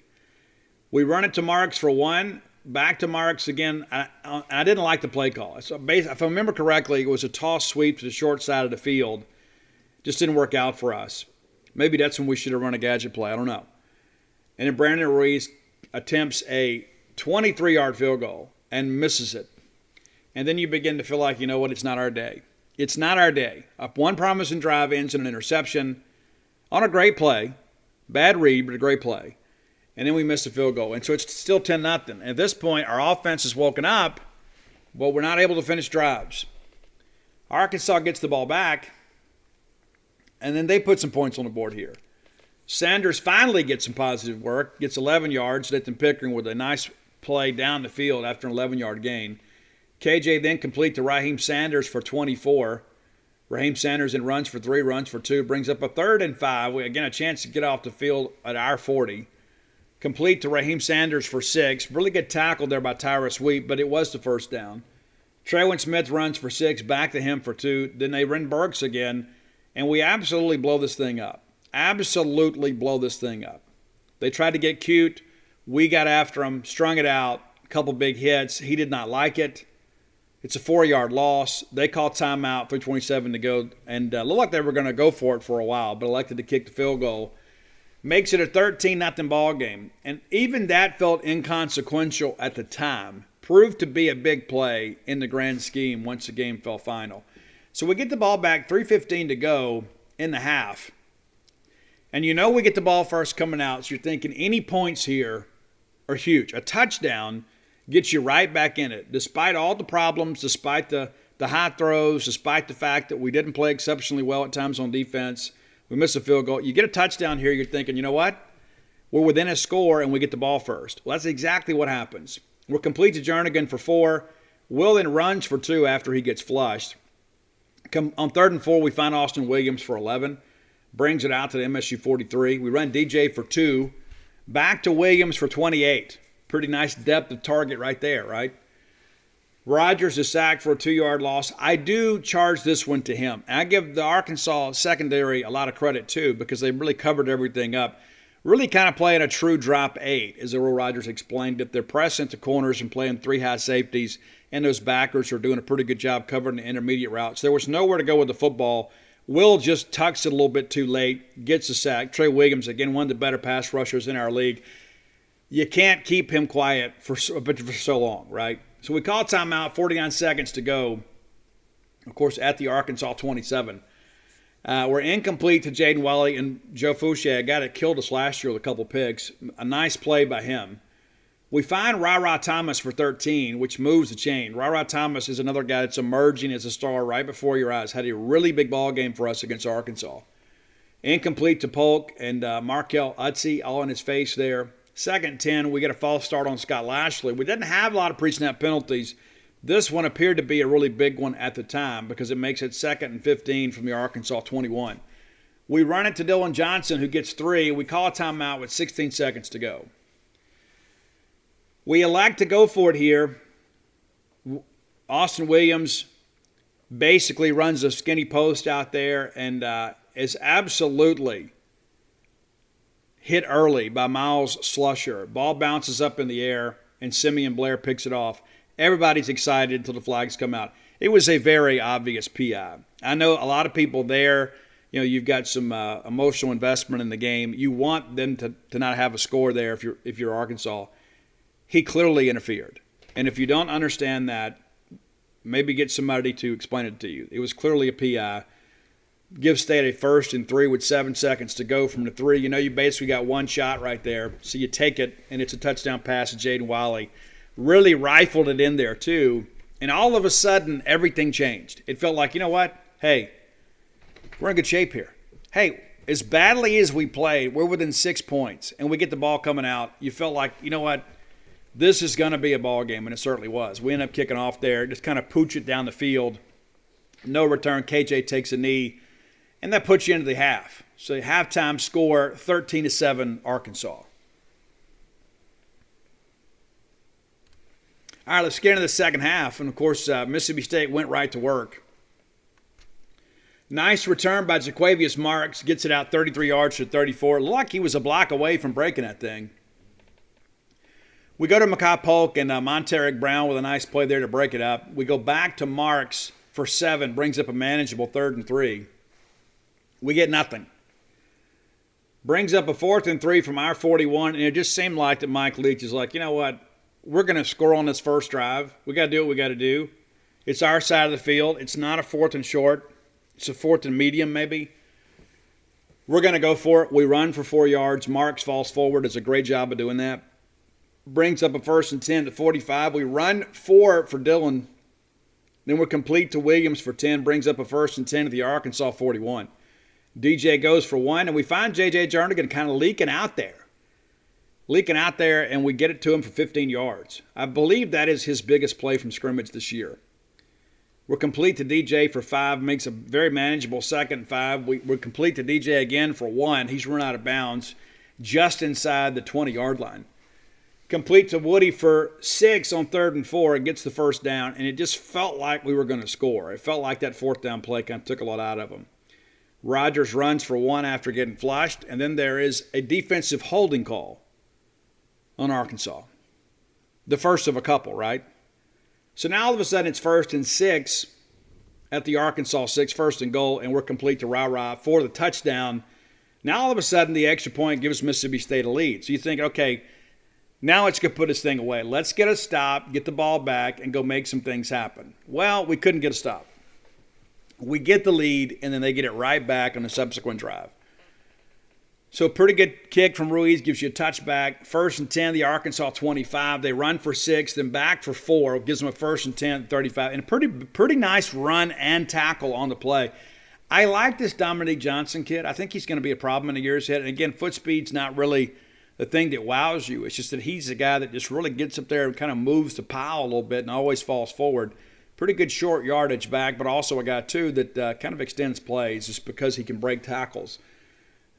We run it to Marks for one. Back to Marks again. I didn't like the play call. So if I remember correctly, it was a toss sweep to the short side of the field. Just didn't work out for us. Maybe that's when we should have run a gadget play. I don't know. And then Brandon Ruiz attempts a 23-yard field goal and misses it. And then you begin to feel like, you know what, it's not our day. It's not our day. One promising drive ends in an interception on a great play. Bad read, but a great play. And then we missed a field goal. And so it's still 10-0. At this point, our offense has woken up, but we're not able to finish drives. Arkansas gets the ball back, and then they put some points on the board here. Sanders finally gets some positive work, gets 11 yards, Nathan Pickering with a nice play down the field after an 11-yard gain. KJ then complete to Raheem Sanders for 24. Raheem Sanders then runs for 3, runs for 2, brings up a 3rd and 5. Again, a chance to get off the field at our 40. Complete to Raheem Sanders for 6. Really good tackle there by Tyrus Wheat, but it was the first down. Traylon Smith runs for 6, back to him for 2. Then they run Burks again, and we absolutely blow this thing up. Absolutely blow this thing up. They tried to get cute. We got after him, strung it out, a couple big hits. He did not like it. It's a 4-yard loss. They called timeout, 3:27 to go, and looked like they were going to go for it for a while, but elected to kick the field goal. Makes it a 13-0 ball game. And even that felt inconsequential at the time. Proved to be a big play in the grand scheme once the game fell final. So we get the ball back, 3:15 to go in the half. And you know we get the ball first coming out, so you're thinking any points here are huge. A touchdown gets you right back in it. Despite all the problems, despite the high throws, despite the fact that we didn't play exceptionally well at times on defense, we missed a field goal. You get a touchdown here, you're thinking, you know what? We're within a score and we get the ball first. Well, that's exactly what happens. We're complete to Jernigan for 4. Will then runs for 2 after he gets flushed. On 3rd and 4, we find Austin Williams for 11. Brings it out to the MSU 43. We run DJ for 2. Back to Williams for 28. Pretty nice depth of target right there, right? Rogers is sacked for a 2-yard loss. I do charge this one to him. And I give the Arkansas secondary a lot of credit, too, because they really covered everything up. Really kind of playing a true drop 8, as Earl Rogers explained it. They're pressing to corners and playing 3 high safeties, and those backers are doing a pretty good job covering the intermediate routes. There was nowhere to go with the football. Will just tucks it a little bit too late, gets a sack. Trey Williams, again, one of the better pass rushers in our league. You can't keep him quiet for so long, right? So we call timeout, 49 seconds to go, of course, at the Arkansas 27. We're incomplete to Jaden Wally and Joe Fouché, a guy that killed us last year with a couple picks. A nice play by him. We find Ra Thomas for 13, which moves the chain. Ra Thomas is another guy that's emerging as a star right before your eyes. Had a really big ball game for us against Arkansas. Incomplete to Polk and Markel Utze, all in his face there. 2nd and 10, we get a false start on Scott Lashley. We didn't have a lot of pre-snap penalties. This one appeared to be a really big one at the time because it makes it 2nd and 15 from the Arkansas 21. We run it to Dylan Johnson, who gets 3. We call a timeout with 16 seconds to go. We elect to go for it here. Austin Williams basically runs a skinny post out there and is absolutely hit early by Miles Slusher. Ball bounces up in the air, and Simeon Blair picks it off. Everybody's excited until the flags come out. It was a very obvious PI. I know a lot of people there, you've got some emotional investment in the game. You want them to not have a score there if you're Arkansas. He clearly interfered. And if you don't understand that, maybe get somebody to explain it to you. It was clearly a PI. Give State a 1st and 3 with 7 seconds to go from the 3. You basically got one shot right there. So you take it, and it's a touchdown pass to Jaden Wiley. Really rifled it in there, too. And all of a sudden, everything changed. It felt like, you know what? Hey, we're in good shape here. Hey, as badly as we played, we're within 6 points, and we get the ball coming out. You felt like, you know what? This is going to be a ball game, and it certainly was. We end up kicking off there, just kind of pooch it down the field. No return. KJ takes a knee, and that puts you into the half. So halftime score, 13-7 Arkansas. All right, let's get into the second half. And, of course, Mississippi State went right to work. Nice return by Jaquavius Marks. Gets it out 33 yards to 34. Looked like he was a block away from breaking that thing. We go to Makai Polk and Monteric Brown with a nice play there to break it up. We go back to Marks for 7. Brings up a manageable 3rd and 3. We get nothing. Brings up a 4th and 3 from our 41. And it just seemed like that Mike Leach is like, you know what? We're going to score on this first drive. We got to do what we got to do. It's our side of the field. It's not a 4th and short. It's a 4th and medium, maybe. We're going to go for it. We run for 4 yards. Marks falls forward. Does a great job of doing that. Brings up a 1st and 10 to 45. We run 4 for Dillon. Then we're complete to Williams for 10. Brings up a 1st and 10 to the Arkansas 41. DJ goes for 1, and we find J.J. Jernigan kind of leaking out there, and we get it to him for 15 yards. I believe that is his biggest play from scrimmage this year. We're complete to DJ for 5, makes a very manageable 2nd and 5. We're complete to DJ again for 1. He's run out of bounds just inside the 20-yard line. Complete to Woody for 6 on 3rd and 4. It gets the first down, and it just felt like we were going to score. It felt like that 4th down play kind of took a lot out of him. Rogers runs for 1 after getting flushed, and then there is a defensive holding call on Arkansas. The first of a couple, right? So now all of a sudden it's 1st and 6 at the Arkansas 6, 1st and goal, and we're complete to Ra for the touchdown. Now all of a sudden the extra point gives Mississippi State a lead. So you think, okay, now let's go put this thing away. Let's get a stop, get the ball back, and go make some things happen. Well, we couldn't get a stop. We get the lead, and then they get it right back on the subsequent drive. So a pretty good kick from Ruiz gives you a touchback. 1st and 10, the Arkansas 25. They run for 6, then back for 4. It gives them a 1st and 10, 35. And a pretty nice run and tackle on the play. I like this Dominique Johnson kid. I think he's going to be a problem in the years ahead. And again, foot speed's not really the thing that wows you. It's just that he's a guy that just really gets up there and kind of moves the pile a little bit and always falls forward. Pretty good short yardage back, but also a guy, too, that kind of extends plays just because he can break tackles.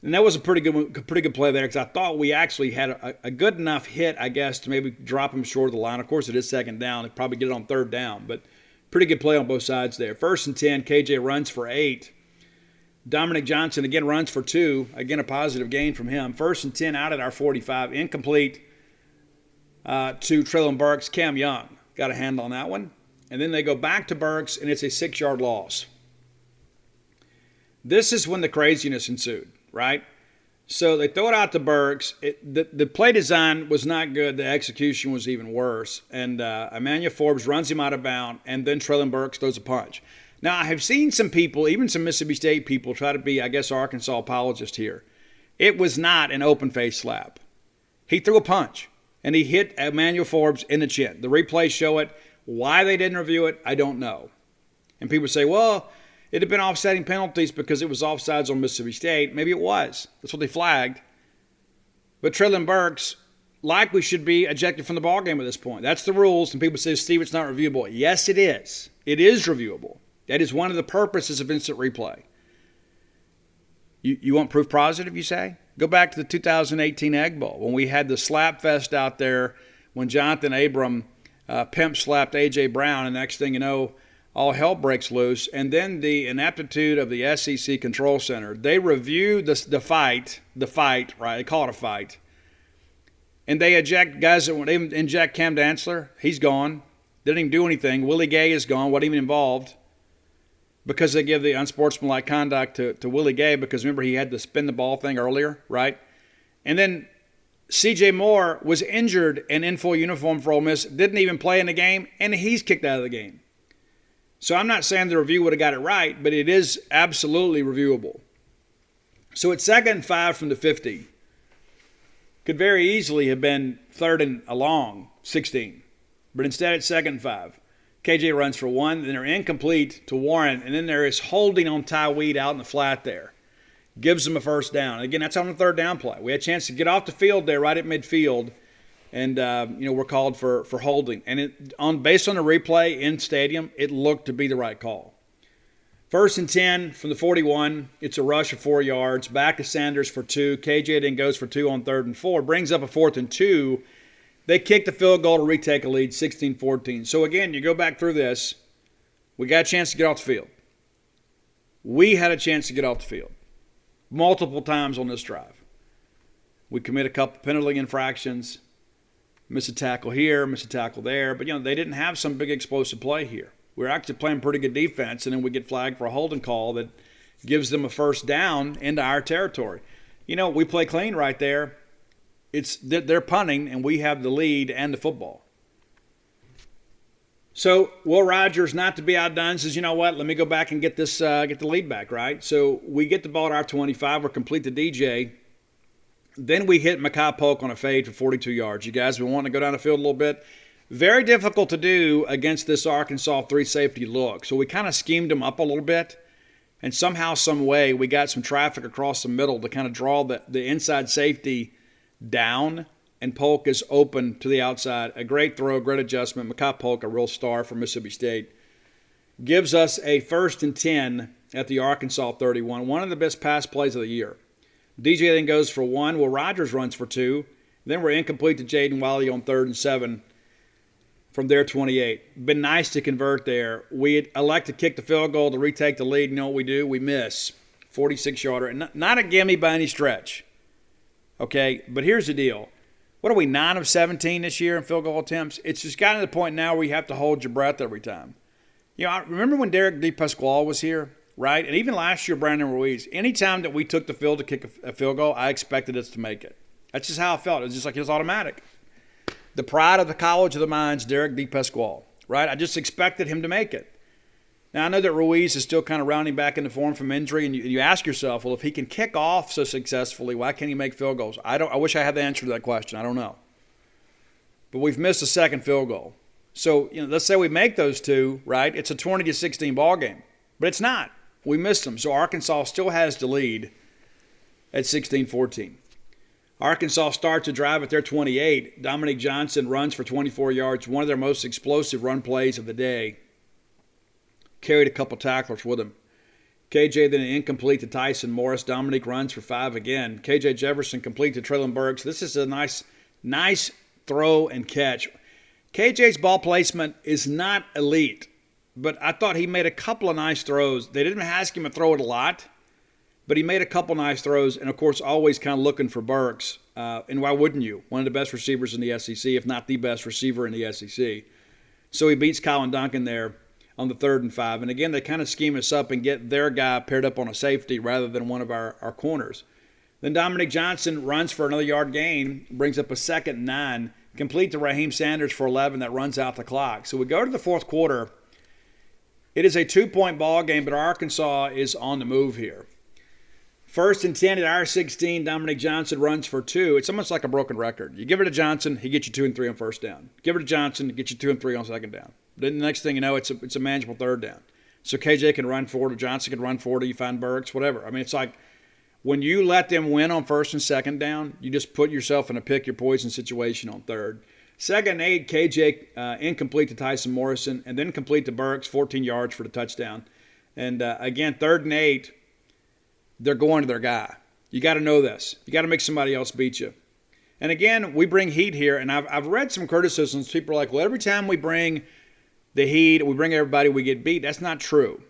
And that was a pretty good play there because I thought we actually had a good enough hit, I guess, to maybe drop him short of the line. Of course, it is 2nd down. They'd probably get it on 3rd down, but pretty good play on both sides there. 1st and 10, KJ runs for 8. Dominic Johnson, again, runs for 2. Again, a positive gain from him. 1st and 10 out at our 45. Incomplete to Traylon Burks. Cam Young got a hand on that one. And then they go back to Burks, and it's a 6-yard loss. This is when the craziness ensued, right? So they throw it out to Burks. The play design was not good. The execution was even worse. And Emmanuel Forbes runs him out of bounds, and then Traylon Burks throws a punch. Now, I have seen some people, even some Mississippi State people, try to be, I guess, Arkansas apologists here. It was not an open-face slap. He threw a punch, and he hit Emmanuel Forbes in the chin. The replays show it. Why they didn't review it, I don't know. And people say, well, it had been offsetting penalties because it was offsides on Mississippi State. Maybe it was. That's what they flagged. But Traylon Burks likely should be ejected from the ballgame at this point. That's the rules. And people say, Steve, it's not reviewable. Yes, it is. It is reviewable. That is one of the purposes of instant replay. You want proof positive, you say? Go back to the 2018 Egg Bowl when we had the slap fest out there when Jonathan Abram pimp slapped A.J. Brown, and next thing you know, all hell breaks loose. And then the ineptitude of the SEC Control Center. They review the fight, right? They call it a fight. And they eject guys that they inject Cam Dantzler. He's gone. Didn't even do anything. Willie Gay is gone. Wasn't even involved. Because they give the unsportsmanlike conduct to Willie Gay because, remember, he had the spin the ball thing earlier, right? And then C.J. Moore was injured and in full uniform for Ole Miss, didn't even play in the game, and he's kicked out of the game. So I'm not saying the review would have got it right, but it is absolutely reviewable. So it's 2nd and 5 from the 50. Could very easily have been 3rd and a long, 16. But instead it's 2nd and 5. KJ runs for 1, then they're incomplete to Warren, and then there is holding on Ty Weed out in the flat there. Gives them a 1st down. Again, that's on the 3rd down play. We had a chance to get off the field there right at midfield, and we're called for holding. And based on the replay in stadium, it looked to be the right call. 1st and 10 from the 41. It's a rush of 4 yards. Back to Sanders for 2. KJ then goes for 2 on 3rd and 4. Brings up a 4th and 2. They kicked the field goal to retake a lead, 16-14. So again, you go back through this. We got a chance to get off the field. We had a chance to get off the field multiple times on this drive. We commit a couple penalty infractions, miss a tackle here, miss a tackle there. But, they didn't have some big explosive play here. We were actually playing pretty good defense, and then we get flagged for a holding call that gives them a first down into our territory. We play clean right there. They're punting, and we have the lead and the football. So Will Rogers, not to be outdone, says, you know what, let me go back and get the lead back, right? So we get the ball at our 25. We're complete to DJ. Then we hit Mekhi Polk on a fade for 42 yards. You guys, we want to go down the field a little bit. Very difficult to do against this Arkansas three-safety look. So we kind of schemed them up a little bit. And somehow, some way, we got some traffic across the middle to kind of draw the inside safety down. And Polk is open to the outside. A great throw, great adjustment. Mekhi Polk, a real star for Mississippi State, gives us a 1st and 10 at the Arkansas 31. One of the best pass plays of the year. DJ then goes for 1. Will Rogers runs for 2. Then we're incomplete to Jaden Wiley on 3rd and 7 from their 28. Been nice to convert there. We elect to kick the field goal to retake the lead. You know what we do? We miss. 46-yarder. Not a gimme by any stretch. Okay, but here's the deal. What are we, 9 of 17 this year in field goal attempts? It's just gotten to the point now where you have to hold your breath every time. I remember when Derek DePasquale was here, right? And even last year, Brandon Ruiz. Anytime that we took the field to kick a field goal, I expected us to make it. That's just how I felt. It was just like it was automatic. The pride of the College of the Mines, Derek DePasquale, right? I just expected him to make it. Now, I know that Ruiz is still kind of rounding back into form from injury, and you ask yourself, well, if he can kick off so successfully, why can't he make field goals? I wish I had the answer to that question. I don't know. But we've missed a second field goal. So, let's say we make those two, right? It's a 20-16 ball game. But it's not. We missed them. So Arkansas still has the lead at 16-14. Arkansas starts to drive at their 28. Dominique Johnson runs for 24 yards, one of their most explosive run plays of the day. Carried a couple tacklers with him. KJ then incomplete to Tyson Morris. Dominique runs for 5 again. KJ Jefferson complete to Traylon Burks. This is a nice throw and catch. KJ's ball placement is not elite, but I thought he made a couple of nice throws. They didn't ask him to throw it a lot, but he made a couple nice throws, and, of course, always kind of looking for Burks. And why wouldn't you? One of the best receivers in the SEC, if not the best receiver in the SEC. So he beats Colin Duncan there on the 3rd and 5. And, again, they kind of scheme us up and get their guy paired up on a safety rather than one of our corners. Then Dominique Johnson runs for another yard gain, brings up a 2nd and 9, complete to Raheem Sanders for 11 that runs out the clock. So we go to the fourth quarter. It is a 2-point ball game, but Arkansas is on the move here. 1st and 10 at our 16, Dominique Johnson runs for 2. It's almost like a broken record. You give it to Johnson, he gets you 2 and 3 on first down. Give it to Johnson, he gets you 2 and 3 on second down. Then the next thing you know, it's a manageable 3rd down. So KJ can run forward, or Johnson can run forward, or you find Burks, whatever. I mean, it's like when you let them win on 1st and 2nd down, you just put yourself in a pick your poison situation on 3rd. 2nd and 8, KJ incomplete to Tyson Morrison, and then complete to Burks, 14 yards for the touchdown. And again, 3rd and 8, they're going to their guy. You got to know this. You got to make somebody else beat you. And again, we bring heat here, and I've read some criticisms. People are like, well, every time we bring the heat, we bring everybody, we get beat. That's not true.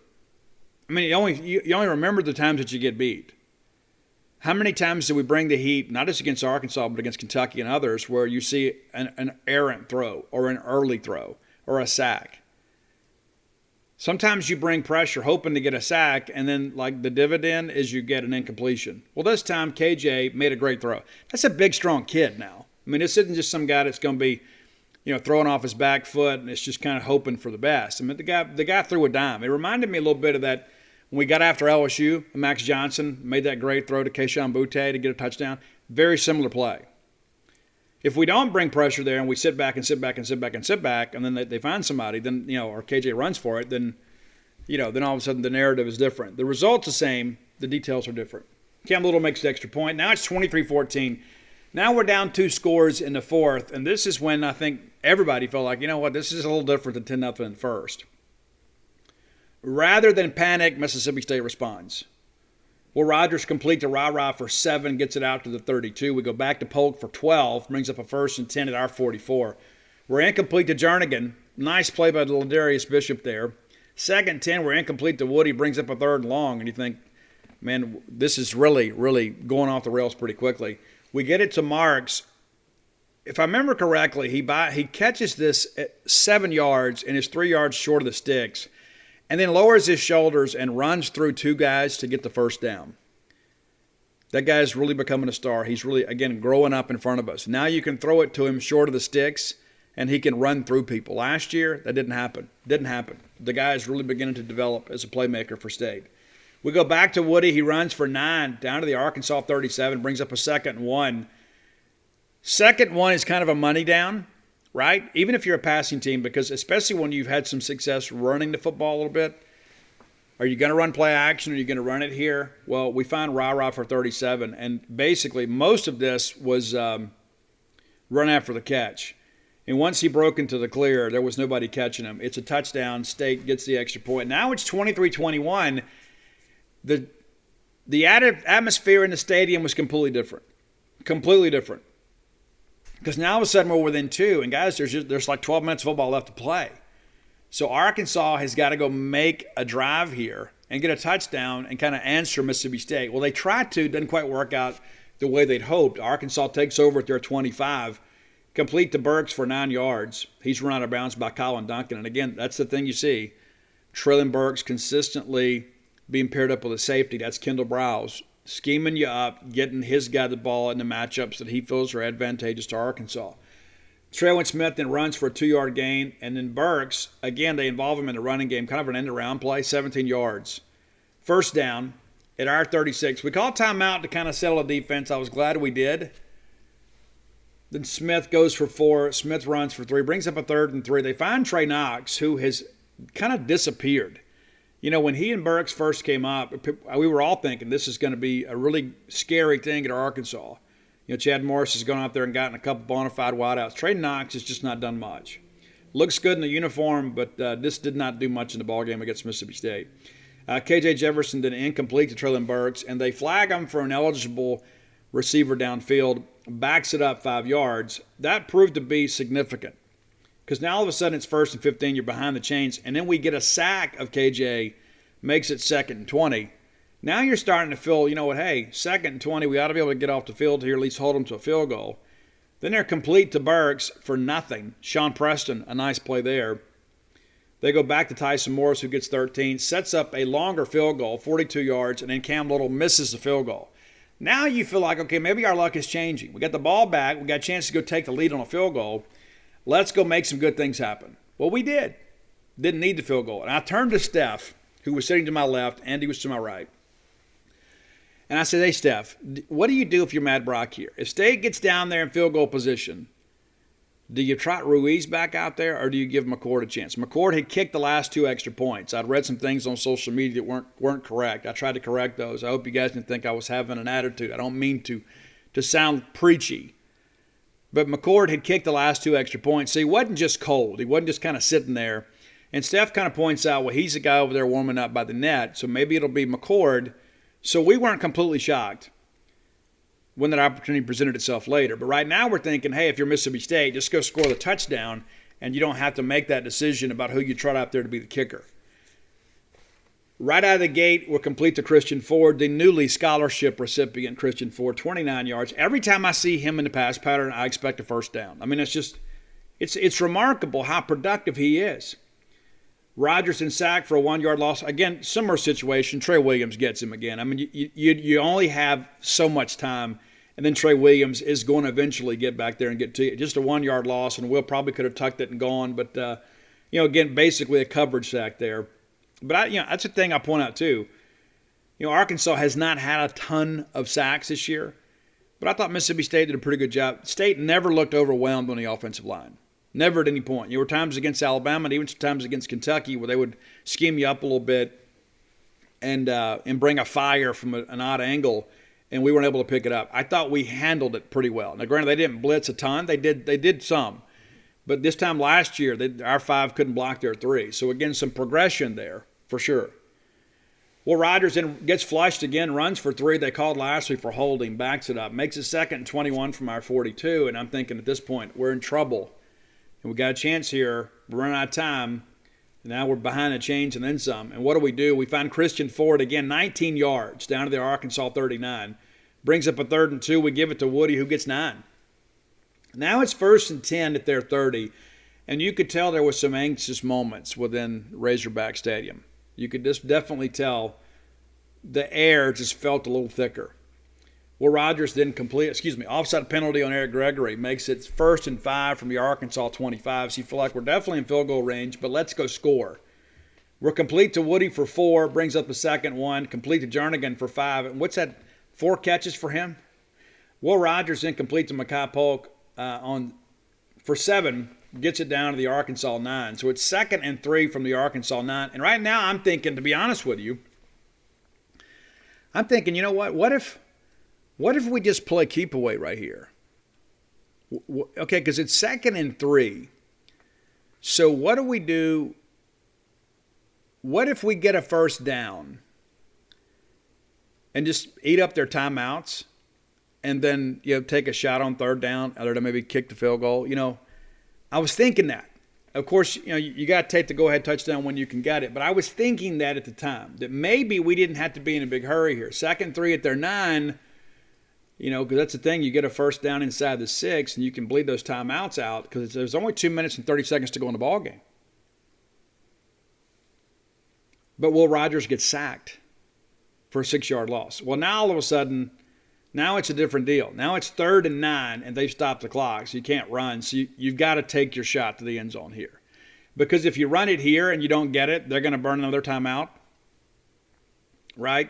I mean, you only remember the times that you get beat. How many times do we bring the heat, not just against Arkansas, but against Kentucky and others, where you see an errant throw or an early throw or a sack? Sometimes you bring pressure hoping to get a sack, and then like the dividend is you get an incompletion. Well, this time KJ made a great throw. That's a big, strong kid now. I mean, this isn't just some guy that's going to be, throwing off his back foot and it's just kind of hoping for the best. I mean, the guy threw a dime. It reminded me a little bit of that when we got after LSU. Max Johnson made that great throw to Keyshawn Butte to get a touchdown. Very similar play. If we don't bring pressure there and we sit back and sit back and sit back and sit back, and then they find somebody, then or KJ runs for it, then then all of a sudden the narrative is different. The result's the same, the details are different. Cam Little makes the extra point. Now it's 23-14. Now we're down 2 scores in the 4th, and this is when I think everybody felt like, this is a little different than 10-0 in the first. Rather than panic, Mississippi State responds. Will Rogers complete to Rah-Rah for 7, gets it out to the 32. We go back to Polk for 12, brings up a 1st and 10 at our 44. We're incomplete to Jernigan. Nice play by Ladarius Bishop there. 2nd and 10, we're incomplete to Woody, brings up a 3rd and long. And you think, man, this is really, really going off the rails pretty quickly. We get it to Marks. If I remember correctly, he catches this at 7 yards and is 3 yards short of the sticks, and then lowers his shoulders and runs through 2 guys to get the 1st down. That guy's really becoming a star. He's really, again, growing up in front of us. Now you can throw it to him short of the sticks, and he can run through people. Last year, that didn't happen. The guy is really beginning to develop as a playmaker for State. We go back to Woody. He runs for 9 down to the Arkansas 37, brings up a 2nd and 1. 2nd and 1 is kind of a money down, right? Even if you're a passing team, because especially when you've had some success running the football a little bit, are you going to run play action? Or are you going to run it here? Well, we find Rah-Rah for 37, and basically most of this was run after the catch. And once he broke into the clear, there was nobody catching him. It's a touchdown. State gets the extra point. Now it's 23-21. The atmosphere in the stadium was completely different. Completely different. Because now all of a sudden we're within 2, and guys, there's like 12 minutes of football left to play. So Arkansas has got to go make a drive here and get a touchdown and kind of answer Mississippi State. Well, they tried to, didn't quite work out the way they'd hoped. Arkansas takes over at their 25, complete to Burks for 9 yards. He's run out of bounds by Colin Duncan. And again, that's the thing you see. Traylon Burks consistently being paired up with a safety. That's Kendall Browse. Scheming you up, getting his guy the ball in the matchups that he feels are advantageous to Arkansas. Traylon Smith then runs for a 2-yard gain, and then Burks, again, they involve him in the running game, kind of an end-around play, 17 yards. 1st down at our 36. We called timeout to kind of settle the defense. I was glad we did. Then Smith goes for 4. Smith runs for 3, brings up a 3rd and 3. They find Trey Knox, who has kind of disappeared. You know, when he and Burks first came up, we were all thinking this is going to be a really scary thing at Arkansas. You know, Chad Morris has gone out there and gotten a couple bona fide wideouts. Trey Knox has just not done much. Looks good in the uniform, but this did not do much in the ballgame against Mississippi State. KJ Jefferson did an incomplete to Traylon Burks, and they flag him for an eligible receiver downfield, backs it up 5 yards. That proved to be significant. Because now all of a sudden it's 1st and 15, you're behind the chains, and then we get a sack of KJ, makes it 2nd and 20. Now you're starting to feel, you know what, hey, 2nd and 20, we ought to be able to get off the field here, at least hold them to a field goal. Then they're complete to Burks for nothing. Sean Preston, a nice play there. They go back to Tyson Morris, who gets 13, sets up a longer field goal, 42 yards, and then Cam Little misses the field goal. Now you feel like, okay, maybe our luck is changing. We got the ball back. We got a chance to go take the lead on a field goal. Let's go make some good things happen. Well, we did. Didn't need the field goal. And I turned to Steph, who was sitting to my left. Andy was to my right. And I said, hey, Steph, what do you do if you're Matt Brock here? If State gets down there in field goal position, do you trot Ruiz back out there or do you give McCord a chance? McCord had kicked the last 2 extra points. I'd read some things on social media that weren't correct. I tried to correct those. I hope you guys didn't think I was having an attitude. I don't mean to sound preachy. But McCord had kicked the last 2 extra points. So he wasn't just cold. He wasn't just kind of sitting there. And Steph kind of points out, well, he's the guy over there warming up by the net, so maybe it'll be McCord. So we weren't completely shocked when that opportunity presented itself later. But right now we're thinking, hey, if you're Mississippi State, just go score the touchdown, and you don't have to make that decision about who you trot out there to be the kicker. Right out of the gate, we're complete to Christian Ford, the newly scholarship recipient, Christian Ford, 29 yards. Every time I see him in the pass pattern, I expect a 1st down. I mean, it's remarkable how productive he is. Rogers in sack for a 1-yard loss. Again, similar situation. Trey Williams gets him again. I mean, you only have so much time, and then Trey Williams is going to eventually get back there and get to you. Just a 1-yard loss, and Will probably could have tucked it and gone. But, again, basically a coverage sack there. But, that's the thing I point out, too. Arkansas has not had a ton of sacks this year, but I thought Mississippi State did a pretty good job. State never looked overwhelmed on the offensive line. Never at any point. There were times against Alabama and even times against Kentucky where they would scheme you up a little bit and bring a fire from an odd angle, and we weren't able to pick it up. I thought we handled it pretty well. Now, granted, they didn't blitz a ton. They did some. But this time last year, our 5 couldn't block their 3. So, again, some progression there for sure. Well, Rodgers then gets flushed again, runs for 3. They called last week for holding, backs it up, makes it 2nd and 21 from our 42. And I'm thinking at this point, we're in trouble. And we got a chance here. We're running out of time. And now we're behind the chains and then some. And what do? We find Christian Ford again, 19 yards down to the Arkansas 39. Brings up a 3rd and 2. We give it to Woody, who gets 9. Now it's 1st and 10 at their 30. And you could tell there was some anxious moments within Razorback Stadium. You could just definitely tell the air just felt a little thicker. Well, Rodgers didn't offside penalty on Eric Gregory. Makes it 1st and 5 from the Arkansas 25. So you feel like we're definitely in field goal range, but let's go score. We're complete to Woody for 4, brings up the 2nd one, complete to Jernigan for 5. And what's that, 4 catches for him? Will Rodgers then complete to Mekhi Polk for 7, gets it down to the Arkansas 9. So it's 2nd and 3 from the Arkansas 9. And right now I'm thinking, to be honest with you, you know what? What if we just play keep away right here? Okay, because it's 2nd and 3. So what do we do? What if we get a first down and just eat up their timeouts and then take a shot on 3rd down, or to maybe kick the field goal? I was thinking that. Of course, you got to take the go-ahead touchdown when you can get it. But I was thinking that at the time, that maybe we didn't have to be in a big hurry here. 2nd and 3 at their 9, because that's the thing. You get a first down inside the 6, and you can bleed those timeouts out because there's only 2 minutes and 30 seconds to go in the ballgame. But Will Rodgers gets sacked for a 6-yard loss. Well, now all of a sudden, now it's a different deal. Now it's 3rd and 9, and they've stopped the clock, so you can't run. So you've got to take your shot to the end zone here. Because if you run it here and you don't get it, they're going to burn another timeout, right?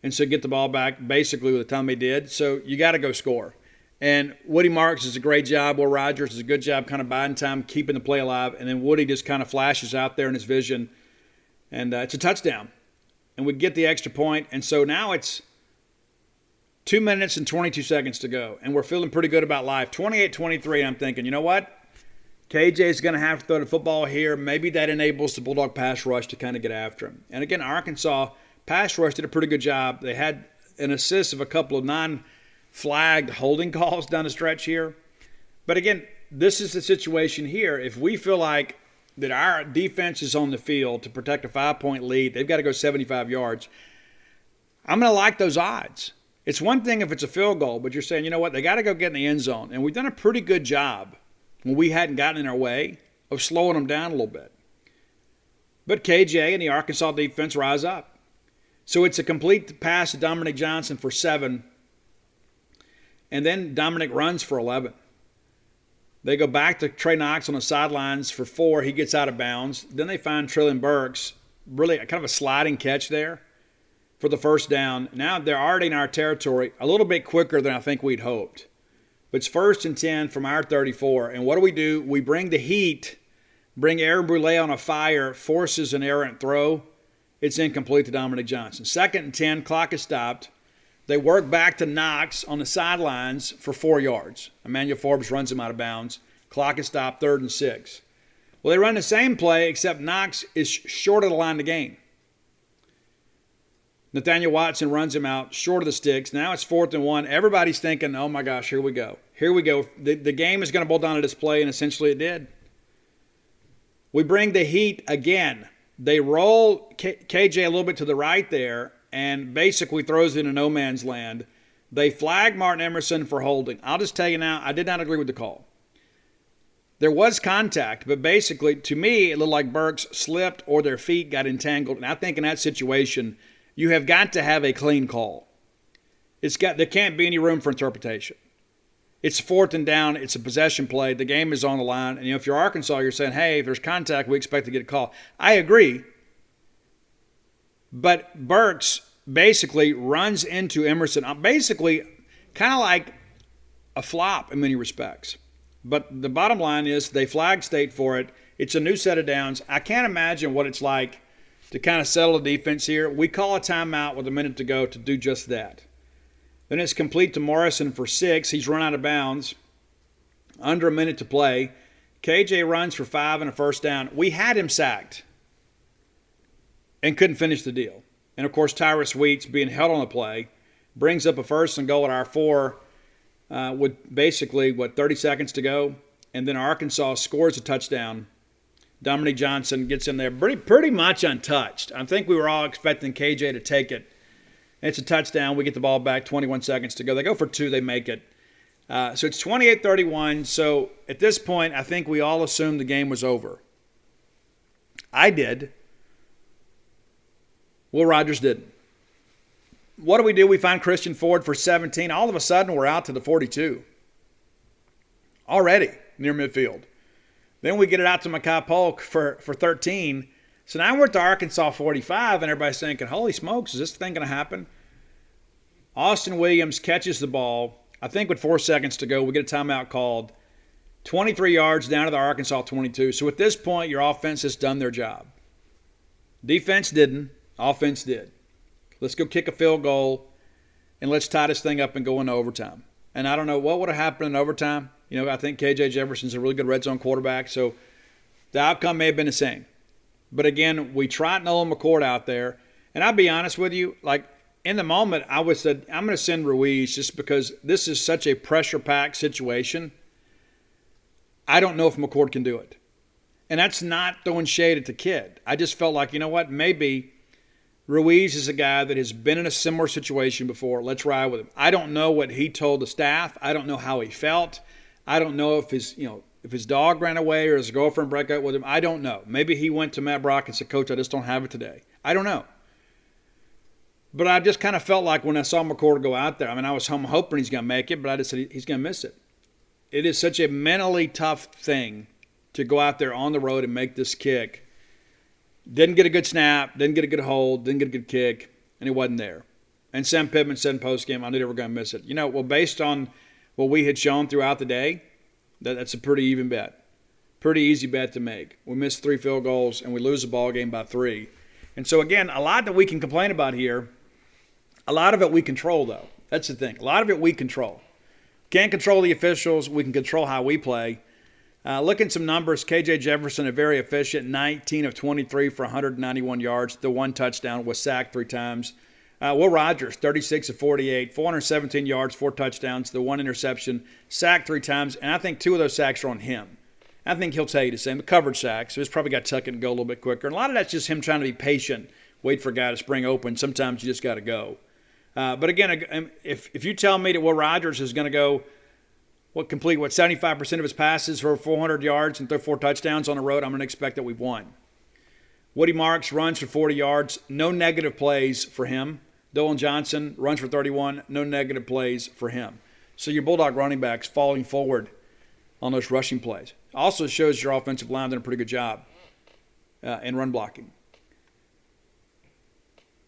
And so get the ball back basically with the time they did. So you got to go score. And Woody Marks does a great job. Will Rodgers does a good job kind of biding time, keeping the play alive. And then Woody just kind of flashes out there in his vision. And it's a touchdown. And we get the extra point. And so now it's 2 minutes and 22 seconds to go, and we're feeling pretty good about life. 28-23, I'm thinking, you know what? KJ is going to have to throw the football here. Maybe that enables the Bulldog pass rush to kind of get after him. And again, Arkansas pass rush did a pretty good job. They had an assist of a couple of non-flagged holding calls down the stretch here. But again, this is the situation here. If we feel like that our defense is on the field to protect a 5-point lead, they've got to go 75 yards. I'm going to like those odds. It's one thing if it's a field goal, but you're saying, you know what, they got to go get in the end zone. And we've done a pretty good job when we hadn't gotten in our way of slowing them down a little bit. But KJ and the Arkansas defense rise up. So it's a complete pass to Dominique Johnson for 7. And then Dominic runs for 11. They go back to Trey Knox on the sidelines for 4. He gets out of bounds. Then they find Trillian Burks, really kind of a sliding catch there for the first down. Now they're already in our territory a little bit quicker than I think we'd hoped. But it's 1st and 10 from our 34. And what do? We bring the heat, bring Aaron Brule on a fire, forces an errant throw. It's incomplete to Dominic Johnson. 2nd and 10, clock is stopped. They work back to Knox on the sidelines for 4 yards. Emmanuel Forbes runs him out of bounds. Clock is stopped, 3rd and 6. Well, they run the same play, except Knox is short of the line to gain. Nathaniel Watson runs him out short of the sticks. Now it's 4th and 1. Everybody's thinking, oh my gosh, here we go. Here we go. The game is going to boil down to this play, and essentially it did. We bring the heat again. They roll KJ a little bit to the right there and basically throws it into no man's land. They flag Martin Emerson for holding. I'll just tell you now, I did not agree with the call. There was contact, but basically, to me, it looked like Burks slipped or their feet got entangled. And I think in that situation, you have got to have a clean call. There can't be any room for interpretation. It's 4th and down. It's a possession play. The game is on the line. And if you're Arkansas, you're saying, hey, if there's contact, we expect to get a call. I agree. But Burks basically runs into Emerson, basically kind of like a flop in many respects. But the bottom line is they flag State for it. It's a new set of downs. I can't imagine what it's like to kind of settle the defense here. We call a timeout with a minute to go to do just that. Then it's complete to Morrison for 6. He's run out of bounds. Under a minute to play. KJ runs for 5 and a first down. We had him sacked and couldn't finish the deal. And, of course, Tyrus Wheat's being held on the play, brings up a 1st and goal at our 4 with basically, 30 seconds to go. And then Arkansas scores a touchdown. Dominique Johnson gets in there pretty much untouched. I think we were all expecting KJ to take it. It's a touchdown. We get the ball back, 21 seconds to go. They go for 2. They make it. So it's 28-31. So at this point, I think we all assumed the game was over. I did. Will Rogers didn't. What do? We find Christian Ford for 17. All of a sudden, we're out to the 42. Already near midfield. Then we get it out to Mekhi Polk for 13. So now we're at the Arkansas 45, and everybody's thinking, holy smokes, is this thing going to happen? Austin Williams catches the ball. I think with 4 seconds to go, we get a timeout called. 23 yards down to the Arkansas 22. So at this point, your offense has done their job. Defense didn't. Offense did. Let's go kick a field goal, and let's tie this thing up and go into overtime. And I don't know what would have happened in overtime. I think KJ Jefferson's a really good red zone quarterback, so the outcome may have been the same. But again, we tried Nolan McCord out there, and I'll be honest with you, in the moment, I would said, I'm going to send Ruiz just because this is such a pressure-packed situation. I don't know if McCord can do it. And that's not throwing shade at the kid. I just felt like, maybe Ruiz is a guy that has been in a similar situation before. Let's ride with him. I don't know what he told the staff. I don't know how he felt. I don't know if his dog ran away or his girlfriend broke up with him. I don't know. Maybe he went to Matt Brock and said, Coach, I just don't have it today. I don't know. But I just kind of felt like when I saw McCord go out there, I was hoping he's going to make it, but I just said he's going to miss it. It is such a mentally tough thing to go out there on the road and make this kick. Didn't get a good snap, didn't get a good hold, didn't get a good kick, and he wasn't there. And Sam Pittman said in postgame, I knew they were going to miss it. Based on what we had shown throughout the day, that's a pretty even bet. Pretty easy bet to make. We missed 3 field goals, and we lose the ball game by 3. And so, again, a lot that we can complain about here, a lot of it we control, though. That's the thing. A lot of it we control. Can't control the officials. We can control how we play. Look at some numbers. KJ Jefferson, a very efficient, 19 of 23 for 191 yards. The 1 touchdown, was sacked 3 times. Will Rogers, 36 of 48, 417 yards, 4 touchdowns, the 1 interception, sacked 3 times, and I think 2 of those sacks are on him. I think he'll tell you the same. The coverage sacks, so he's probably got to tuck it and go a little bit quicker. And a lot of that's just him trying to be patient, wait for a guy to spring open. Sometimes you just got to go. But again, if you tell me that Will Rogers is going to go complete 75% of his passes for 400 yards and throw 4 touchdowns on the road, I'm going to expect that we've won. Woody Marks runs for 40 yards, no negative plays for him. Dolan Johnson runs for 31, no negative plays for him. So your Bulldog running backs falling forward on those rushing plays. Also shows your offensive line did a pretty good job in run blocking.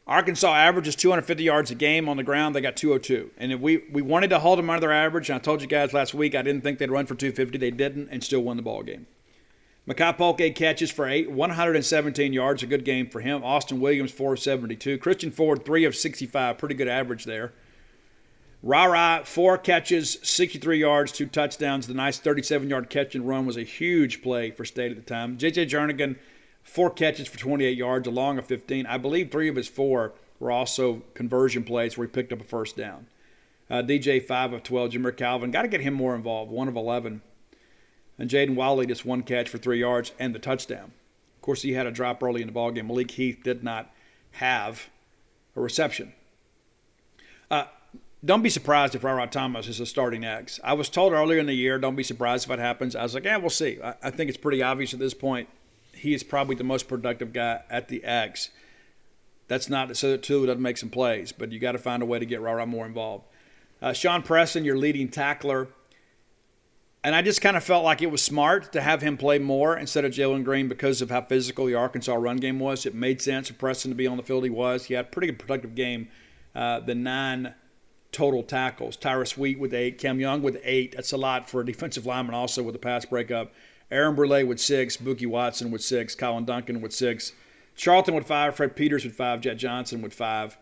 Arkansas averages 250 yards a game on the ground. They got 202. And if we wanted to hold them under their average, and I told you guys last week I didn't think they'd run for 250. They didn't and still won the ball game. Mekhi Polk, 8 catches for 117 yards, a good game for him. Austin Williams, 4 of 72. Christian Ford, 3 of 65, pretty good average there. Ra, 4 catches, 63 yards, 2 touchdowns. The nice 37-yard catch and run was a huge play for State at the time. J.J. Jernigan, 4 catches for 28 yards, a long of 15. I believe 3 of his 4 were also conversion plays where he picked up a first down. DJ, 5 of 12. Jameer Calvin, got to get him more involved, 1 of 11. And Jaden Wiley, just 1 catch for 3 yards and the touchdown. Of course, he had a drop early in the ballgame. Malik Heath did not have a reception. Don't be surprised if Ra Thomas is a starting X. I was told earlier in the year, don't be surprised if that happens. I was like, we'll see. I think it's pretty obvious at this point. He is probably the most productive guy at the X. That's not to say that Tua doesn't make some plays, but you got to find a way to get Ra more involved. Sean Preston, your leading tackler. And I just kind of felt like it was smart to have him play more instead of Jalen Green because of how physical the Arkansas run game was. It made sense for Preston to be on the field. He was. He had a pretty good productive game. The 9 total tackles. Tyrus Wheat with 8. Cam Young with 8. That's a lot for a defensive lineman also with a pass breakup. Aaron Brule with 6. Buki Watson with 6. Colin Duncan with 6. Charlton with 5. Fred Peters with 5. Jet Johnson with 5.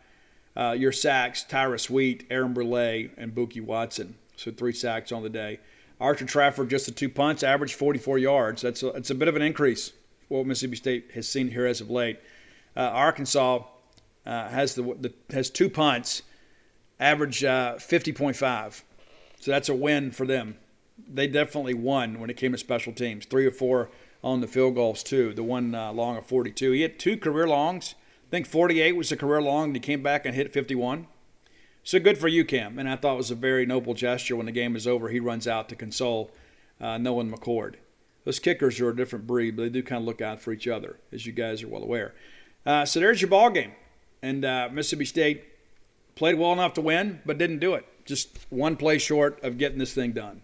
Your sacks, Tyrus Wheat, Aaron Brule, and Buki Watson. So 3 sacks on the day. Archer Trafford, just the 2 punts, averaged 44 yards. That's a bit of an increase for what Mississippi State has seen here as of late. Arkansas, has 2 punts, average 50.5. So that's a win for them. They definitely won when it came to special teams. 3 or 4 on the field goals too. The one long of 42. He had 2 career longs. I think 48 was a career long, and he came back and hit 51. So good for you, Cam. And I thought it was a very noble gesture. When the game is over, he runs out to console Nolan McCord. Those kickers are a different breed, but they do kind of look out for each other, as you guys are well aware. So there's your ball game. And Mississippi State played well enough to win, but didn't do it. Just one play short of getting this thing done.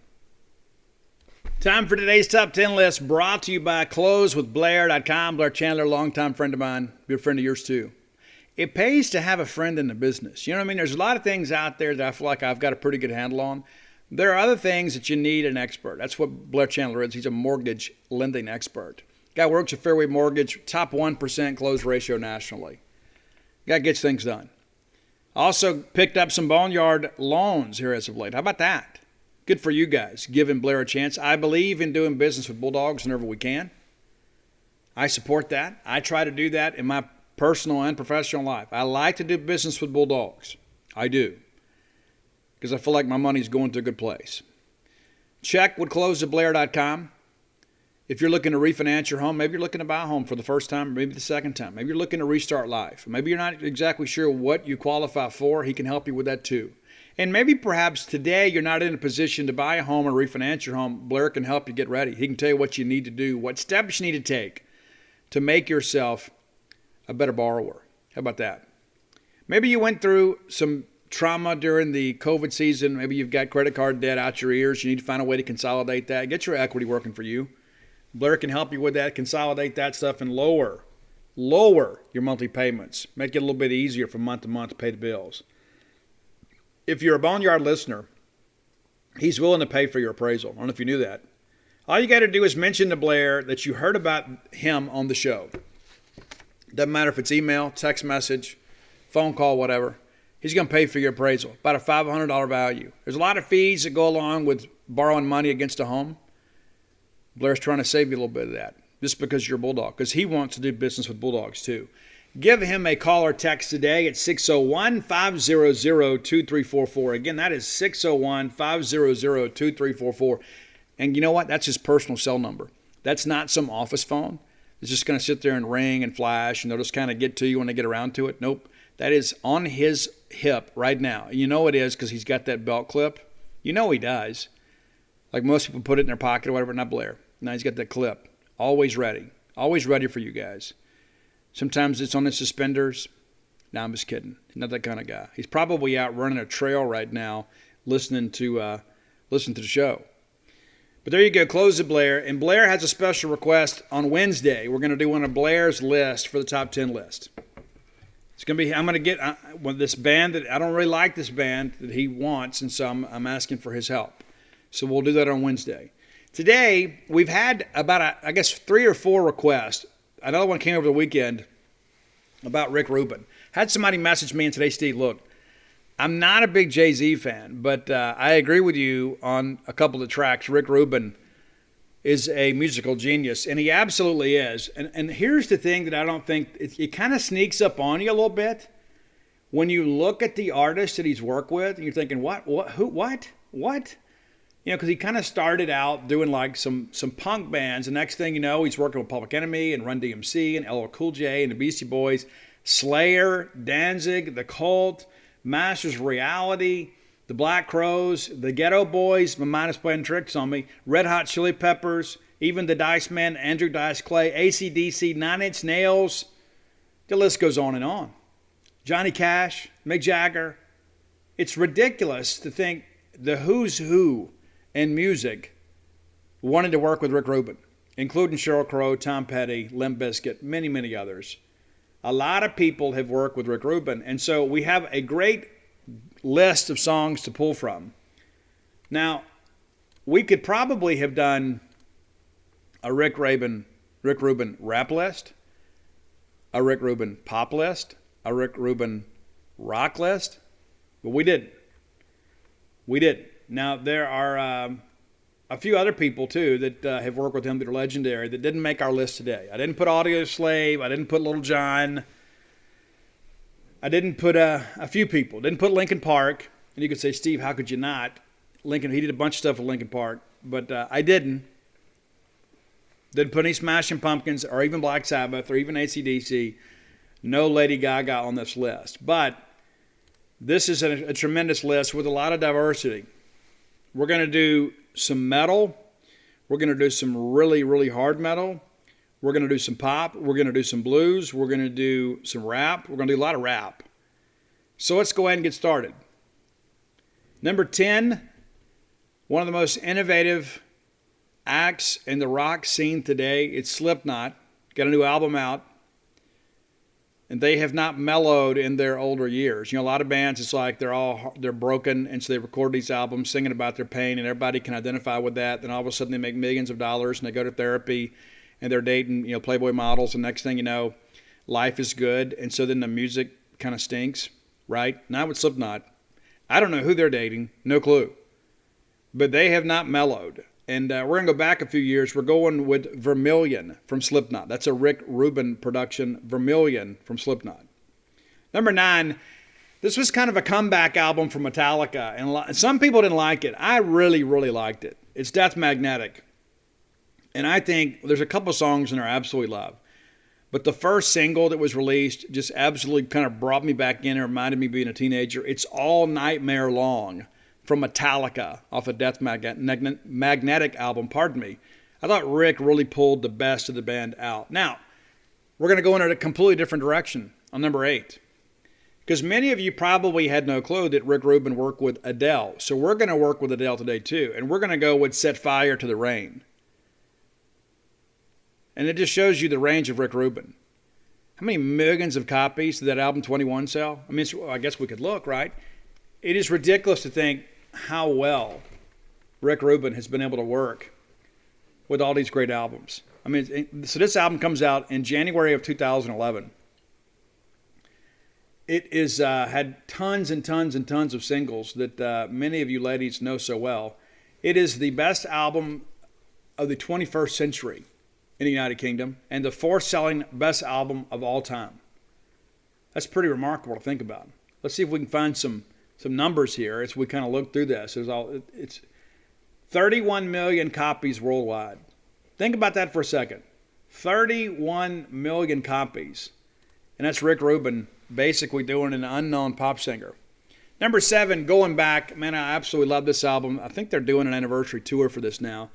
Time for today's Top 10 list, brought to you by closewithblair.com. Blair Chandler, longtime friend of mine, good friend of yours too. It pays to have a friend in the business. You know what I mean? There's a lot of things out there that I feel like I've got a pretty good handle on. There are other things that you need an expert. That's what Blair Chandler is. He's a mortgage lending expert. Guy works at Fairway Mortgage, top 1% close ratio nationally. Guy gets things done. Also picked up some Boneyard loans here as of late. How about that? Good for you guys, giving Blair a chance. I believe in doing business with Bulldogs whenever we can. I support that. I try to do that in my personal and professional life. I like to do business with Bulldogs. I do. Because I feel like my money's going to a good place. Check with closewithblair.com. If you're looking to refinance your home, maybe you're looking to buy a home for the first time, or maybe the second time. Maybe you're looking to restart life. Maybe you're not exactly sure what you qualify for. He can help you with that too. And maybe perhaps today you're not in a position to buy a home or refinance your home. Blair can help you get ready. He can tell you what you need to do, what steps you need to take to make yourself a better borrower. How about that? Maybe you went through some trauma during the COVID season. Maybe you've got credit card debt out your ears. You need to find a way to consolidate that. Get your equity working for you. Blair can help you with that, consolidate that stuff, and lower your monthly payments. Make it a little bit easier from month to month to pay the bills. If you're a Boneyard listener, he's willing to pay for your appraisal. I don't know if you knew that. All you got to do is mention to Blair that you heard about him on the show. Doesn't matter if it's email, text message, phone call, whatever. He's going to pay for your appraisal, about a $500 value. There's a lot of fees that go along with borrowing money against a home. Blair's trying to save you a little bit of that just because you're a Bulldog, because he wants to do business with Bulldogs too. Give him a call or text today at 601-500-2344. Again, that is 601-500-2344. And you know what? That's his personal cell number. That's not some office phone. It's just going to sit there and ring and flash, and they'll just kind of get to you when they get around to it. Nope. That is on his hip right now. You know it is because he's got that belt clip. You know he does. Like most people put it in their pocket or whatever, not Blair. Now he's got that clip. Always ready. Always ready for you guys. Sometimes it's on his suspenders. No, I'm just kidding. He's not that kind of guy. He's probably out running a trail right now listening to the show. But there you go. Close to Blair. And Blair has a special request on Wednesday. We're going to do one of Blair's list for the top 10 list. It's going to be, I'm going to get this band that I don't really like, this band that he wants, and so I'm asking for his help. So we'll do that on Wednesday. Today, we've had about, 3 or 4 requests. Another one came over the weekend about Rick Rubin. Had somebody message me and say, Steve, look, I'm not a big Jay-Z fan, but I agree with you on a couple of tracks. Rick Rubin is a musical genius, and he absolutely is. And here's the thing that I don't think, it kind of sneaks up on you a little bit. When you look at the artists that he's worked with, and you're thinking, what? You know, because he kind of started out doing like some punk bands. The next thing you know, he's working with Public Enemy and Run DMC and LL Cool J and the Beastie Boys, Slayer, Danzig, The Cult, Masters of Reality, the Black Crowes, the Ghetto Boys, my mind is playing tricks on me, Red Hot Chili Peppers, even the Dice Men, Andrew Dice Clay, AC/DC, Nine Inch Nails. The list goes on and on. Johnny Cash, Mick Jagger. It's ridiculous to think the who's who in music wanted to work with Rick Rubin, including Sheryl Crow, Tom Petty, Limp Bizkit, many, many others. A lot of people have worked with Rick Rubin, and so we have a great list of songs to pull from. Now, we could probably have done a Rick Rubin rap list, a Rick Rubin pop list, a Rick Rubin rock list, but we didn't. Now, there are a few other people, too, that have worked with him that are legendary that didn't make our list today. I didn't put Audio Slave. I didn't put Little John. I didn't put a few people. Didn't put Linkin Park. And you could say, Steve, how could you not? Lincoln, he did a bunch of stuff with Linkin Park. But I didn't. Didn't put any Smashing Pumpkins or even Black Sabbath or even AC/DC. No Lady Gaga on this list. But this is a tremendous list with a lot of diversity. We're going to do some metal. We're going to do some really, really hard metal. We're going to do some pop. We're going to do some blues. We're going to do some rap. We're going to do a lot of rap. So let's go ahead and get started. Number 10, one of the most innovative acts in the rock scene today. It's Slipknot. Got a new album out. And they have not mellowed in their older years. You know, a lot of bands, it's like they're broken, and so they record these albums singing about their pain, and everybody can identify with that. Then all of a sudden they make millions of dollars, and they go to therapy, and they're dating, you know, Playboy models, and next thing you know, life is good, and so then the music kind of stinks, right? Not with Slipknot. I don't know who they're dating, no clue. But they have not mellowed. And we're going to go back a few years. We're going with Vermilion from Slipknot. That's a Rick Rubin production, Vermilion from Slipknot. Number 9, this was kind of a comeback album from Metallica. And some people didn't like it. I really, really liked it. It's Death Magnetic. And I think there's a couple songs in there I absolutely love. But the first single that was released just absolutely kind of brought me back in and reminded me of being a teenager. It's All Nightmare Long from Metallica off a Death Magnetic album, pardon me. I thought Rick really pulled the best of the band out. Now, we're going to go in a completely different direction on number 8. Because many of you probably had no clue that Rick Rubin worked with Adele. So we're going to work with Adele today too. And we're going to go with Set Fire to the Rain. And it just shows you the range of Rick Rubin. How many millions of copies did that album 21 sell? I mean, I guess we could look, right? It is ridiculous to think how well Rick Rubin has been able to work with all these great albums. I mean, so this album comes out in January of 2011. It is had tons and tons and tons of singles that many of you ladies know so well. It is the best album of the 21st century in the United Kingdom and the 4th selling best album of all time. That's pretty remarkable to think about. Let's see if we can find some numbers here as we kind of look through this. It's 31 million copies worldwide. Think about that for a second. 31 million copies. And that's Rick Rubin basically doing an unknown pop singer. Number 7, going back, man, I absolutely love this album. I think they're doing an anniversary tour for this now.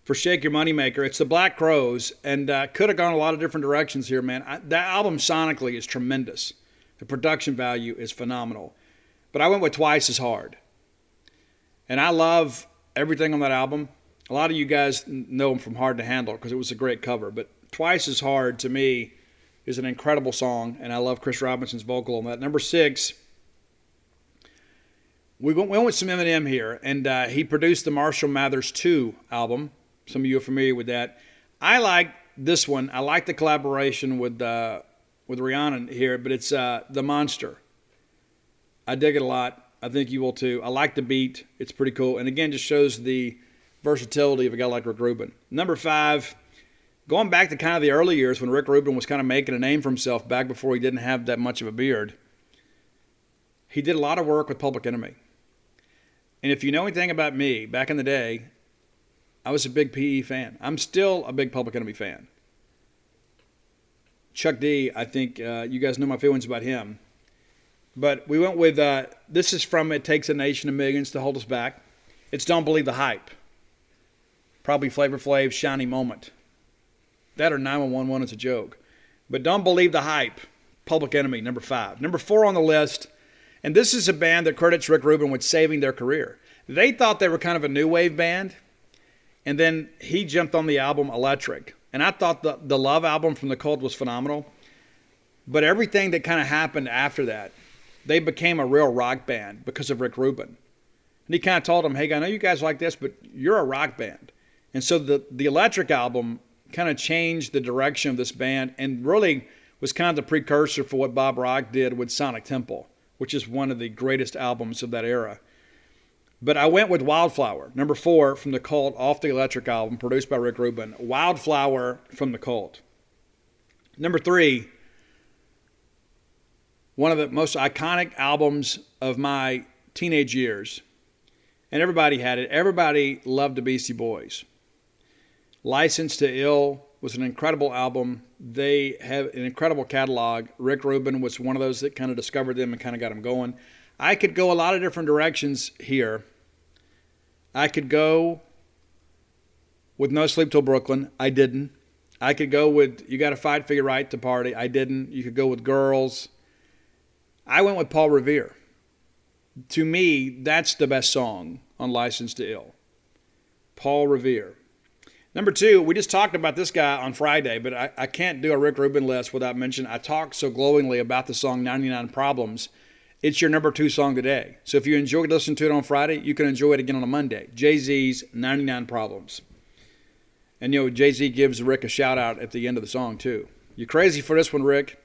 For Shake Your Moneymaker, it's the Black Crowes, and could have gone a lot of different directions here, man. That album sonically is tremendous. The production value is phenomenal. But I went with Twice as Hard. And I love everything on that album. A lot of you guys know them from Hard to Handle because it was a great cover. But Twice as Hard, to me, is an incredible song. And I love Chris Robinson's vocal on that. Number 6, we went with some Eminem here. And he produced the Marshall Mathers 2 album. Some of you are familiar with that. I like this one. I like the collaboration with Rihanna here. But it's The Monster. I dig it a lot. I think you will too. I like the beat. It's pretty cool. And again, just shows the versatility of a guy like Rick Rubin. Number 5, going back to kind of the early years when Rick Rubin was kind of making a name for himself back before he didn't have that much of a beard. He did a lot of work with Public Enemy. And if you know anything about me, back in the day, I was a big PE fan. I'm still a big Public Enemy fan. Chuck D, I think you guys know my feelings about him. But we went with, this is from It Takes a Nation of Millions to Hold Us Back. It's Don't Believe the Hype. Probably Flavor Flav's Shiny Moment. That or 911 is a joke. But Don't Believe the Hype, Public Enemy, number 5. Number 4 on the list, and this is a band that credits Rick Rubin with saving their career. They thought they were kind of a new wave band, and then he jumped on the album Electric. And I thought the Love album from The Cult was phenomenal. But everything that kind of happened after that, they became a real rock band because of Rick Rubin. And he kind of told them, hey, I know you guys like this, but you're a rock band. And so the Electric album kind of changed the direction of this band and really was kind of the precursor for what Bob Rock did with Sonic Temple, which is one of the greatest albums of that era. But I went with Wildflower, number 4 from The Cult off the Electric album, produced by Rick Rubin. Wildflower from The Cult. Number 3, one of the most iconic albums of my teenage years. And everybody had it. Everybody loved the Beastie Boys. License to Ill was an incredible album. They have an incredible catalog. Rick Rubin was one of those that kind of discovered them and kind of got them going. I could go a lot of different directions here. I could go with No Sleep Till Brooklyn. I didn't. I could go with You Gotta Fight for Your Right to Party. I didn't. You could go with Girls. I went with Paul Revere. To me, that's the best song on License to Ill. Paul Revere. Number 2, we just talked about this guy on Friday, but I can't do a Rick Rubin list without mentioning, I talked so glowingly about the song 99 Problems. It's your number 2 song today. So if you enjoyed listening to it on Friday, you can enjoy it again on a Monday. Jay-Z's 99 Problems. And, Jay-Z gives Rick a shout-out at the end of the song, too. You're crazy for this one, Rick.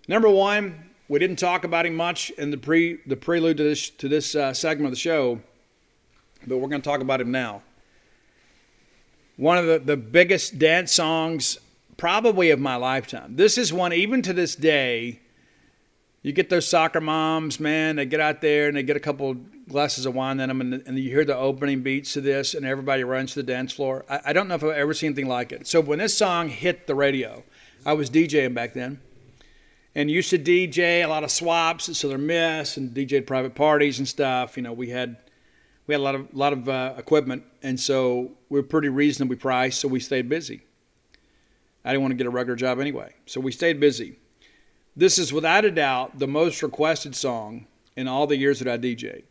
Number 1, we didn't talk about him much in the prelude to this segment of the show, but we're going to talk about him now. One of the biggest dance songs probably of my lifetime. This is one, even to this day, you get those soccer moms, man, they get out there and they get a couple glasses of wine in them, and you hear the opening beats to this, and everybody runs to the dance floor. I don't know if I've ever seen anything like it. So when this song hit the radio, I was DJing back then, and used to DJ a lot of swaps at Southern Miss and DJed private parties and stuff. We had a lot of equipment, and so we were pretty reasonably priced, so we stayed busy. I didn't want to get a regular job anyway, so we stayed busy. This is without a doubt the most requested song in all the years that I DJed.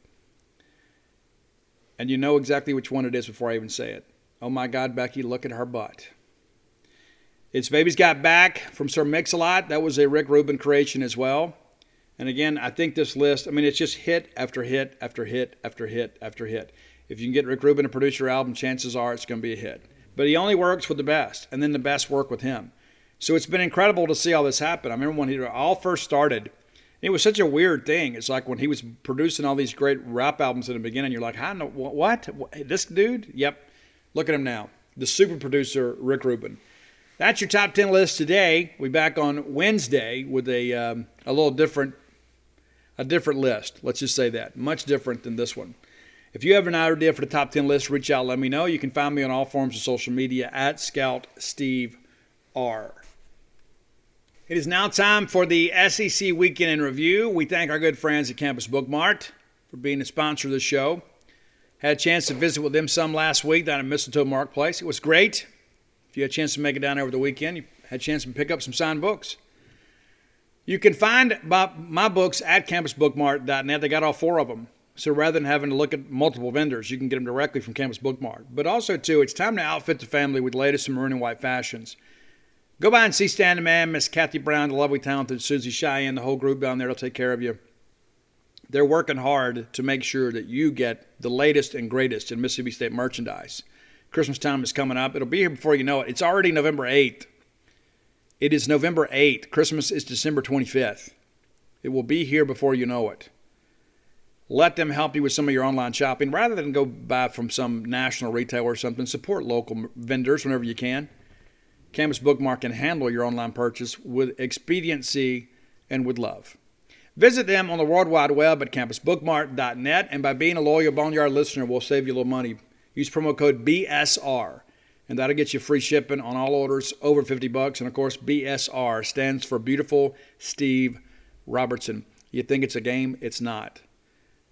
And you know exactly which one it is before I even say it. Oh my God, Becky, look at her butt. It's Baby's Got Back from Sir Mix-a-Lot. That was a Rick Rubin creation as well. And again, I think this list, it's just hit after hit after hit after hit after hit. If you can get Rick Rubin to produce your album, chances are it's going to be a hit. But he only works with the best, and then the best work with him. So it's been incredible to see all this happen. I remember when he all first started, it was such a weird thing. It's like when he was producing all these great rap albums in the beginning, you're like, what? This dude? Yep. Look at him now. The super producer, Rick Rubin. That's your top 10 list today. We'll be back on Wednesday with a little different list. Let's just say that. Much different than this one. If you have an idea for the top 10 list, reach out, let me know. You can find me on all forms of social media at Scout Steve R. It is now time for the SEC Weekend in Review. We thank our good friends at Campus Book Mart for being a sponsor of the show. Had a chance to visit with them some last week down at Mistletoe Marketplace. It was great. If you had a chance to make it down over the weekend, you had a chance to pick up some signed books. You can find my books at campusbookmart.net. They got all 4 of them. So rather than having to look at multiple vendors, you can get them directly from Campus Book Mart. But also, too, it's time to outfit the family with the latest in maroon and white fashions. Go by and see Stan the Man, Miss Kathy Brown, the lovely, talented Susie Cheyenne, the whole group down there will take care of you. They're working hard to make sure that you get the latest and greatest in Mississippi State merchandise. Christmas time is coming up. It'll be here before you know it. It's already November 8th. It is November 8th. Christmas is December 25th. It will be here before you know it. Let them help you with some of your online shopping. Rather than go buy from some national retailer or something, support local vendors whenever you can. Campus Bookmark can handle your online purchase with expediency and with love. Visit them on the World Wide Web at campusbookmart.net, and by being a loyal Boneyard listener, we'll save you a little money. Use promo code BSR, and that'll get you free shipping on all orders over $50. And, of course, BSR stands for Beautiful Steve Robertson. You think it's a game? It's not.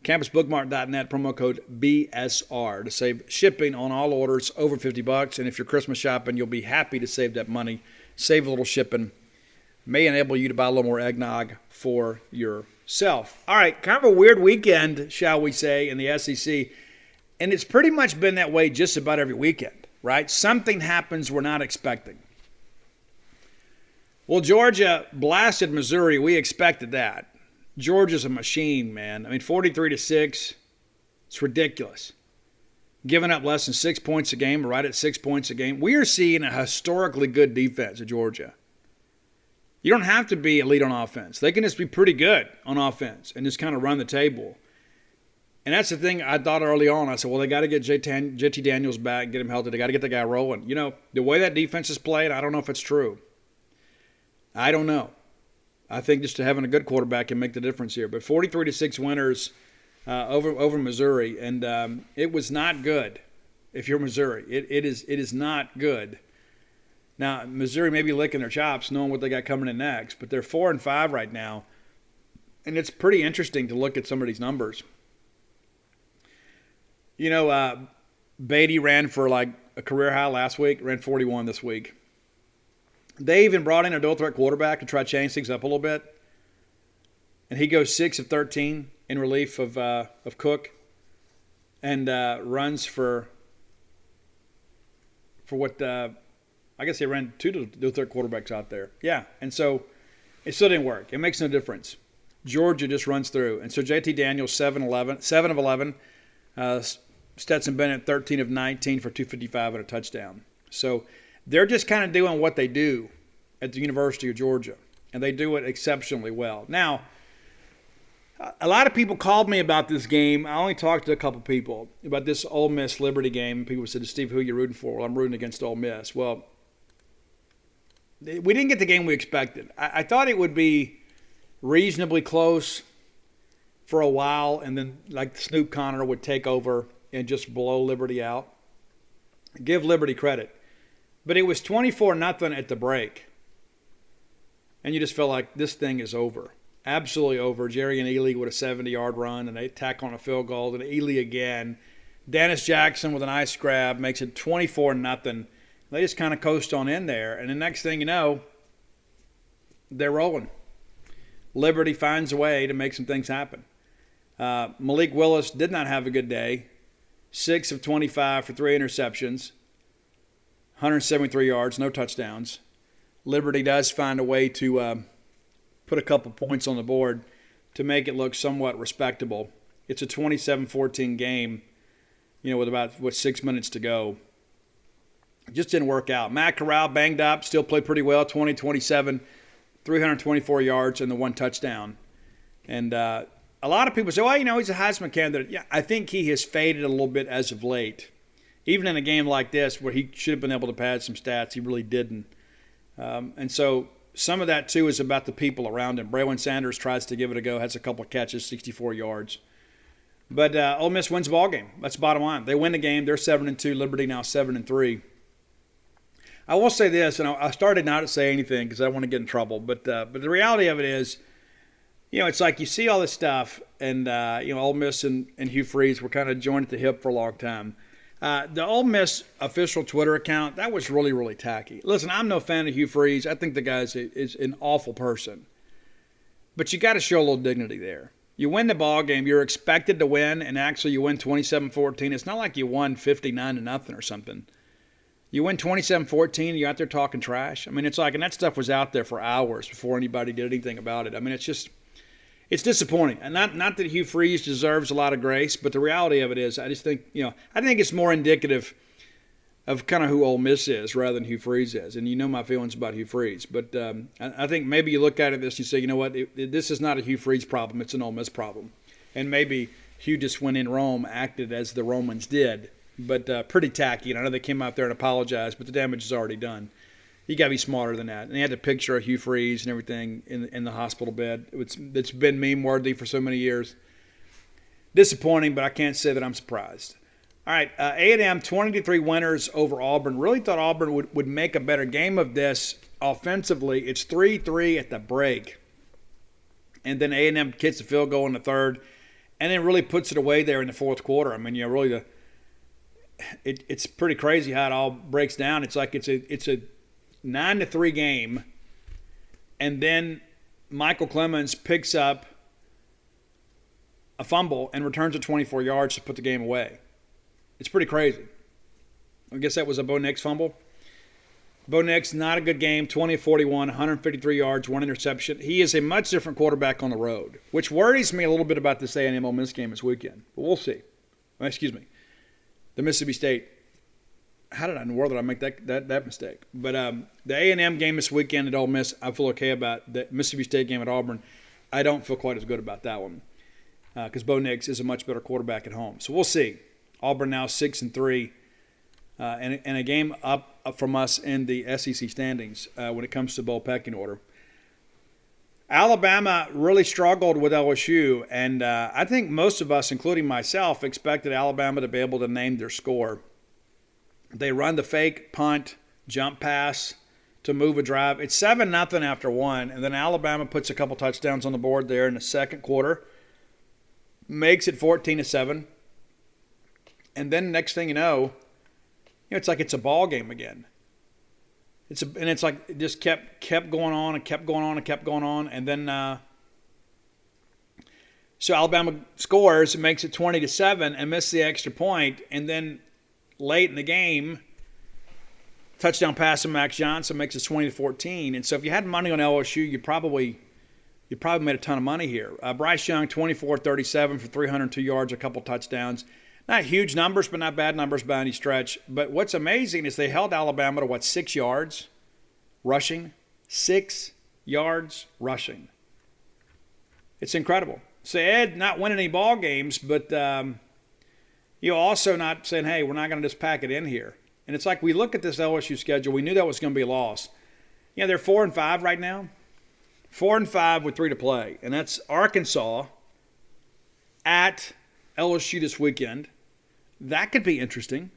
Campusbookmart.net, promo code BSR to save shipping on all orders over $50. And if you're Christmas shopping, you'll be happy to save that money. Save a little shipping. May enable you to buy a little more eggnog for yourself. All right, kind of a weird weekend, shall we say, in the SEC. And it's pretty much been that way just about every weekend, right? Something happens we're not expecting. Well, Georgia blasted Missouri. We expected that. Georgia's a machine, man. 43-6. It's ridiculous. Giving up less than 6 points a game, right at 6 points a game. We are seeing a historically good defense at Georgia. You don't have to be elite on offense. They can just be pretty good on offense and just kind of run the table. And that's the thing I thought early on. I said, well, they got to get JT Daniels back, get him healthy. They got to get the guy rolling. The way that defense is played, I don't know if it's true. I don't know. I think just having a good quarterback can make the difference here. But 43-6 winners over Missouri, and it was not good. If you're Missouri, it is not good. Now Missouri may be licking their chops, knowing what they got coming in next, but they're 4-5 right now, and it's pretty interesting to look at some of these numbers. You know, Beatty ran for like a career high last week, ran 41 this week. They even brought in a dual threat quarterback to try to change things up a little bit. And he goes 6 of 13 in relief of Cook, and runs for what I guess they ran 2 dual threat quarterbacks out there. Yeah, and so it still didn't work. It makes no difference. Georgia just runs through. And so JT Daniels 7 of 11. Stetson Bennett 13 of 19 for 255 and a touchdown. So they're just kind of doing what they do at the University of Georgia, and they do it exceptionally well. Now, a lot of people called me about this game. I only talked to a couple people about this Ole Miss Liberty game. People said, Steve, who are you rooting for? Well, I'm rooting against Ole Miss. Well, we didn't get the game we expected. I thought it would be reasonably close for a while, and then like Snoop Connor would take over and just blow Liberty out. Give Liberty credit. But it was 24-0 at the break. And you just felt like this thing is over. Absolutely over. Jerry and Ely with a 70-yard run, and they tack on a field goal, and Ely again. Dennis Jackson with a nice grab makes it 24-0. They just kind of coast on in there. And the next thing you know, they're rolling. Liberty finds a way to make some things happen. Malik Willis did not have a good day. 6 of 25 for 3 interceptions. 173 yards, no touchdowns. Liberty does find a way to put a couple points on the board to make it look somewhat respectable. It's a 27-14 game, with about, 6 minutes to go. It just didn't work out. Matt Corral banged up, still played pretty well, 20-27, 324 yards and the 1 touchdown. And a lot of people say, well, he's a Heisman candidate. Yeah, I think he has faded a little bit as of late. Even in a game like this where he should have been able to pad some stats, he really didn't. And so some of that, too, is about the people around him. Braylon Sanders tries to give it a go, has a couple of catches, 64 yards. But Ole Miss wins the ball game. That's the bottom line. They win the game. They're 7-2. Liberty now 7-3. I will say this, and I started not to say anything because I don't want to get in trouble. But the reality of it is, it's like you see all this stuff, and, Ole Miss and Hugh Freeze were kind of joined at the hip for a long time. The Ole Miss official Twitter account, that was really, really tacky. Listen, I'm no fan of Hugh Freeze. I think the guy is an awful person. But you got to show a little dignity there. You win the ball game. You're expected to win, and actually you win 27-14. It's not like you won 59-0 or something. You win 27-14, you're out there talking trash. I mean, it's like, and that stuff was out there for hours before anybody did anything about it. I mean, it's disappointing. And not that Hugh Freeze deserves a lot of grace, but the reality of it is I just think, I think it's more indicative of kind of who Ole Miss is rather than Hugh Freeze is. And you know my feelings about Hugh Freeze. But I think maybe you look at it this, you say, you know what, this is not a Hugh Freeze problem, it's an Ole Miss problem. And maybe Hugh just went in Rome, acted as the Romans did. But pretty tacky. And I know they came out there and apologized, but the damage is already done. You got to be smarter than that. And they had the picture of Hugh Freeze and everything in the hospital bed. It's been meme-worthy for so many years. Disappointing, but I can't say that I'm surprised. All right, A&M 20-3 winners over Auburn. Really thought Auburn would make a better game of this offensively. It's 3-3 at the break. And then A&M gets the field goal in the third and then really puts it away there in the fourth quarter. I mean, really it's pretty crazy how it all breaks down. It's like it's a 9-3 game, and then Michael Clemens picks up a fumble and returns it 24 yards to put the game away. It's pretty crazy. I guess that was a Bo Nix fumble. Bo Nix, not a good game, 20-41, 153 yards, 1 interception. He is a much different quarterback on the road, which worries me a little bit about this A&M Ole Miss game this weekend. But we'll see. Excuse me. The Mississippi State. How did I in the world did I make that mistake? But the A&M game this weekend at Ole Miss, I feel okay about. The Mississippi State game at Auburn, I don't feel quite as good about that one because Bo Nix is a much better quarterback at home. So we'll see. Auburn now 6-3, and a game up from us in the SEC standings when it comes to bowl pecking order. Alabama really struggled with LSU, and I think most of us, including myself, expected Alabama to be able to name their score. They run the fake punt, jump pass to move a drive. It's 7-0 after one, and then Alabama puts a couple touchdowns on the board there in the second quarter, makes it 14-7, and then next thing you know, it's like it's a ball game again. It's like it just kept going on and kept going on and kept going on, and then so Alabama scores and makes it 20-7 and misses the extra point, and then late in the game, touchdown pass from Max Johnson makes it 20-14. And so if you had money on LSU, you probably made a ton of money here. Bryce Young 24-37 for 302 yards, a couple touchdowns. Not huge numbers, but not bad numbers by any stretch. But what's amazing is they held Alabama to, 6 yards rushing? 6 yards rushing. It's incredible. So Ed not winning any ball games, but also not saying, hey, we're not going to just pack it in here. And it's like we look at this LSU schedule, we knew that was going to be a loss. They're 4-5 right now. 4-5 with 3 to play. And that's Arkansas at LSU this weekend. That could be interesting.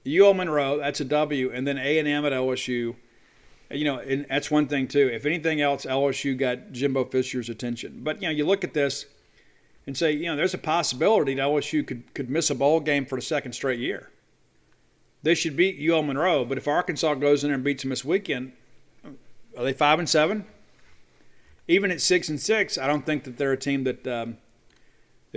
UL Monroe, that's a W, and then A&M at LSU. And that's one thing too. If anything else, LSU got Jimbo Fisher's attention. But you look at this and say, there's a possibility that LSU could miss a bowl game for the second straight year. They should beat UL Monroe, but if Arkansas goes in there and beats them this weekend, are they 5-7? Even at 6-6, I don't think that they're a team that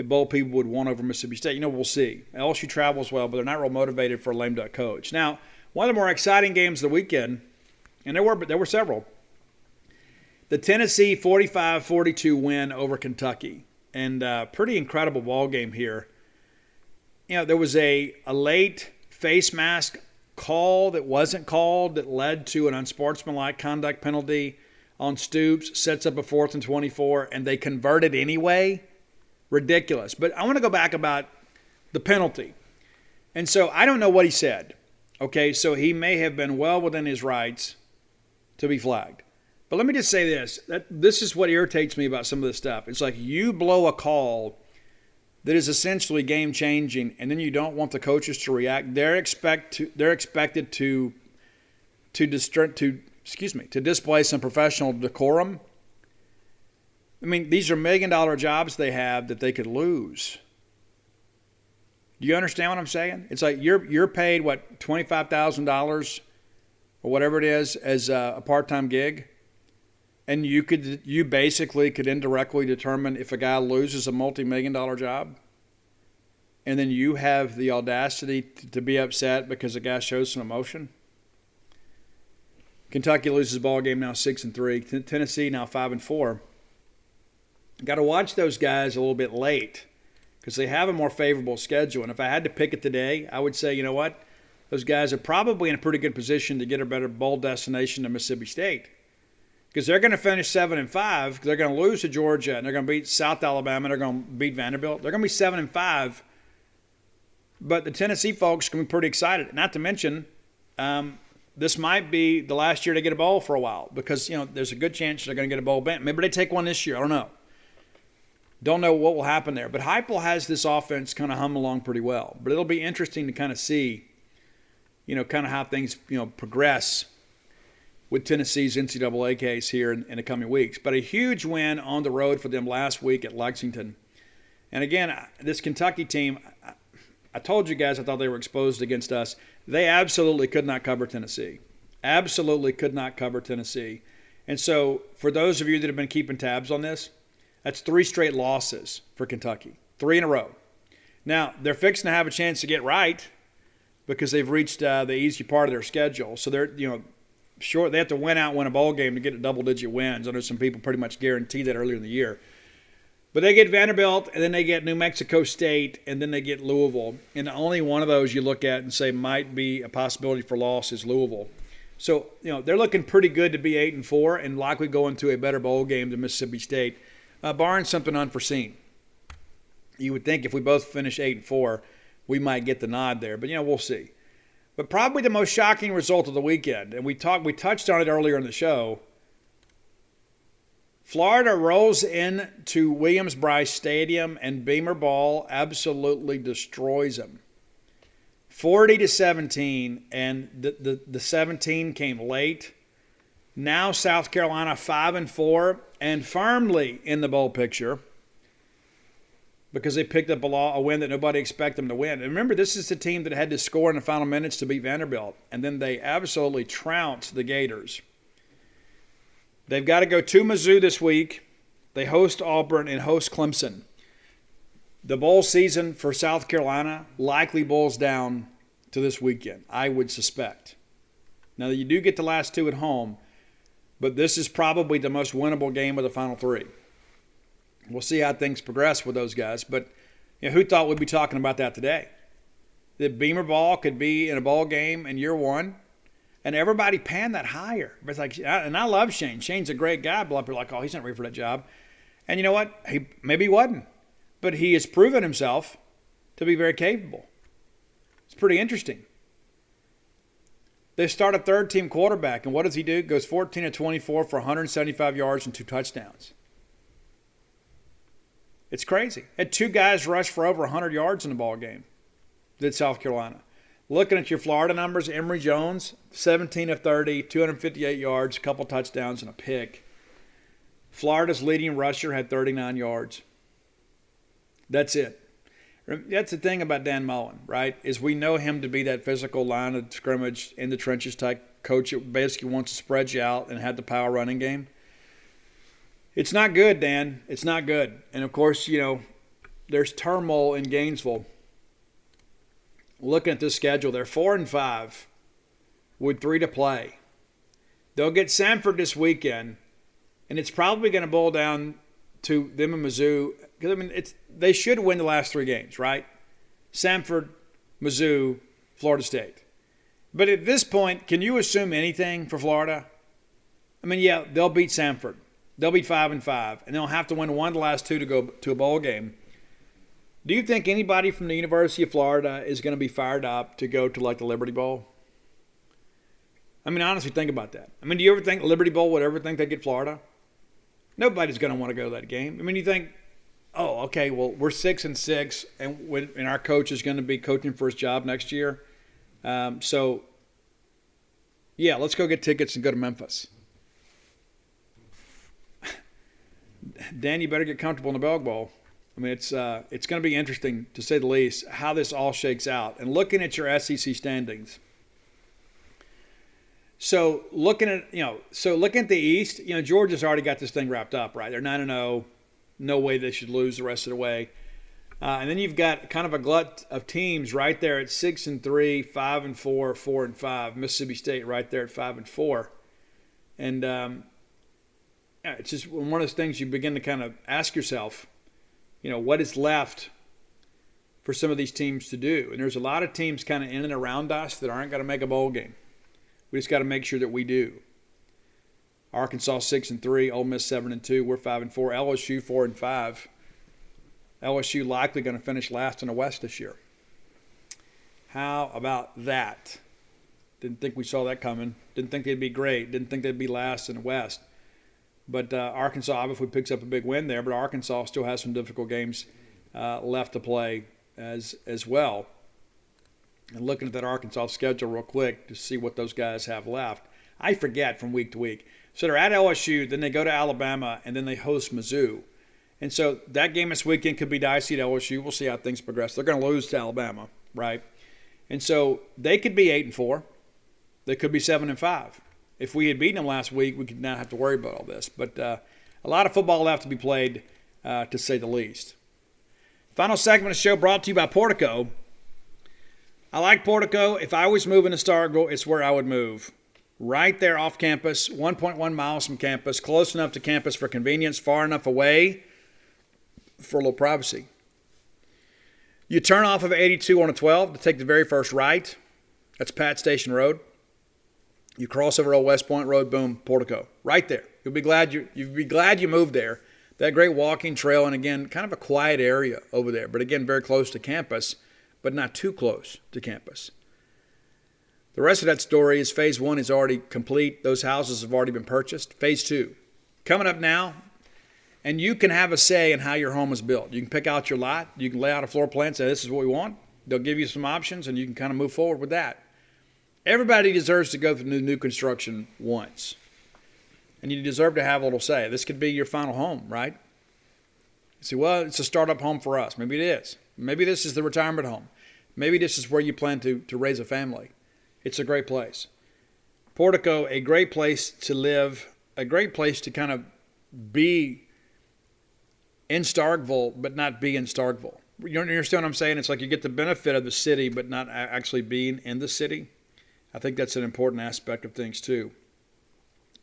bowl people would want over Mississippi State. We'll see. LSU travels well, but they're not real motivated for a lame duck coach. Now, one of the more exciting games of the weekend, and there were several, the Tennessee 45-42 win over Kentucky, and pretty incredible ball game here. There was a late face mask call that wasn't called that led to an unsportsmanlike conduct penalty on Stoops, sets up a 4th and 24, and they converted anyway. Ridiculous. But I want to go back about the penalty. And so I don't know what he said. Okay, so he may have been well within his rights to be flagged. But let me just say this. This is what irritates me about some of this stuff. It's like you blow a call that is essentially game-changing, and then you don't want the coaches to react. They're expected to display some professional decorum. I mean, these are $1 million jobs they have that they could lose. Do you understand what I'm saying? It's like you're paid, $25,000 or whatever it is as a part-time gig, and you basically could indirectly determine if a guy loses a multi-million-dollar job, and then you have the audacity to be upset because a guy shows some emotion. Kentucky loses the ball game now 6-3. Tennessee now 5-4. Got to watch those guys a little bit late because they have a more favorable schedule. And if I had to pick it today, I would say, you know what? Those guys are probably in a pretty good position to get a better bowl destination than Mississippi State because they're going to finish 7-5. They're going to lose to Georgia, and they're going to beat South Alabama. They're going to beat Vanderbilt. They're going to be 7-5. But the Tennessee folks are going to be pretty excited. Not to mention, this might be the last year to get a bowl for a while because, there's a good chance they're going to get a bowl bent. Maybe they take one this year. I don't know. Don't know what will happen there. But Heupel has this offense kind of hum along pretty well. But it'll be interesting to kind of see, kind of how things, progress with Tennessee's NCAA case here in the coming weeks. But a huge win on the road for them last week at Lexington. And again, this Kentucky team, I told you guys I thought they were exposed against us. They absolutely could not cover Tennessee. Absolutely could not cover Tennessee. And so for those of you that have been keeping tabs on this, that's 3 straight losses for Kentucky, 3 in a row. Now, they're fixing to have a chance to get right because they've reached the easy part of their schedule. So they're, sure, they have to win a bowl game to get a double-digit wins. I know some people pretty much guarantee that earlier in the year. But they get Vanderbilt, and then they get New Mexico State, and then they get Louisville. And the only one of those you look at and say might be a possibility for loss is Louisville. So, they're looking pretty good to be 8-4 and likely go into a better bowl game than Mississippi State. Barring something unforeseen. You would think if we both finish 8-4, we might get the nod there. But, we'll see. But probably the most shocking result of the weekend, and we touched on it earlier in the show, Florida rolls into Williams-Brice Stadium, and Beamer ball absolutely destroys them. 40-17, and the 17 came late. Now South Carolina 5-4 and firmly in the bowl picture because they picked up a win that nobody expected them to win. And remember, this is the team that had to score in the final minutes to beat Vanderbilt, and then they absolutely trounced the Gators. They've got to go to Mizzou this week. They host Auburn and host Clemson. The bowl season for South Carolina likely boils down to this weekend, I would suspect. Now, you do get the last two at home, but this is probably the most winnable game of the final three. We'll see how things progress with those guys. But who thought we'd be talking about that today? That Beamer ball could be in a bowl game in year one, and everybody panned that higher. But it's like, and I love Shane. Shane's a great guy. But people are like, oh, he's not ready for that job. And you know what? Maybe he wasn't, but he has proven himself to be very capable. It's pretty interesting. They start a third-team quarterback, and what does he do? Goes 14-24 for 175 yards and 2 touchdowns. It's crazy. Had 2 guys rush for over 100 yards in the ball game. Did South Carolina. Looking at your Florida numbers, Emory Jones, 17 of 30, 258 yards, a couple touchdowns, and a pick. Florida's leading rusher had 39 yards. That's it. That's the thing about Dan Mullen, right, is we know him to be that physical line of scrimmage in the trenches type coach that basically wants to spread you out and have the power running game. It's not good, Dan. It's not good. And, of course, there's turmoil in Gainesville. Looking at this schedule, they're 4-5 with 3 to play. They'll get Samford this weekend, and it's probably going to boil down to them and Mizzou. Because, they should win the last 3 games, right? Samford, Mizzou, Florida State. But at this point, can you assume anything for Florida? Yeah, they'll beat Samford. They'll be 5-5, and they'll have to win one of the last 2 to go to a bowl game. Do you think anybody from the University of Florida is going to be fired up to go to, the Liberty Bowl? Honestly, think about that. Do you ever think Liberty Bowl would ever think they'd get Florida? Nobody's going to want to go to that game. You think, oh, okay, well, we're 6-6, and our coach is going to be coaching for his job next year. So, yeah, let's go get tickets and go to Memphis. Dan, you better get comfortable in the Belk Bowl. It's going to be interesting, to say the least, how this all shakes out. And looking at your SEC standings. So looking at the East, Georgia's already got this thing wrapped up, right? They're 9-0. No way they should lose the rest of the way. And then you've got kind of a glut of teams right there at 6-3, 5-4, 4-5. Mississippi State right there at 5-4. And it's just one of those things you begin to kind of ask yourself, what is left for some of these teams to do? And there's a lot of teams kind of in and around us that aren't going to make a bowl game. We just got to make sure that we do. Arkansas 6-3, Ole Miss 7-2, we're 5-4, LSU 4-5. LSU likely going to finish last in the West this year. How about that? Didn't think we saw that coming. Didn't think they'd be great. Didn't think they'd be last in the West. But Arkansas obviously picks up a big win there, but Arkansas still has some difficult games left to play as well. And looking at that Arkansas schedule real quick to see what those guys have left, I forget from week to week. So they're at LSU, then they go to Alabama, and then they host Mizzou. And so that game this weekend could be dicey at LSU. We'll see how things progress. They're going to lose to Alabama, right? And so they could be 8-4. They could be 7-5. If we had beaten them last week, we could not have to worry about all this. But a lot of football left to be played, to say the least. Final segment of the show brought to you by Portico. I like Portico. If I was moving to Starkville, it's where I would move. Right there off campus, 1.1 miles from campus, close enough to campus for convenience, far enough away for a little privacy. You turn off of 82 on a 12 to take the very first right. That's Pat Station Road. You cross over Old West Point Road, boom, Portico. Right there. You'll be glad you moved there. That great walking trail, and again, kind of a quiet area over there. But again, very close to campus, but not too close to campus. The rest of that story is Phase 1 is already complete. Those houses have already been purchased. Phase 2. Coming up now, And you can have a say in how your home is built. You can pick out your lot. You can lay out a floor plan, say this is what we want. They'll give you some options, and you can kind of move forward with that. Everybody deserves to go through new construction once. And you deserve to have a little say. This could be your final home, right? You say, well, it's a startup home for us. Maybe it is. Maybe this is the retirement home. Maybe this is where you plan to raise a family. It's a great place. Portico, a great place to live, a great place to kind of be in Starkville, but not be in Starkville. You understand what I'm saying? It's like you get the benefit of the city, but not actually being in the city. I think that's an important aspect of things too.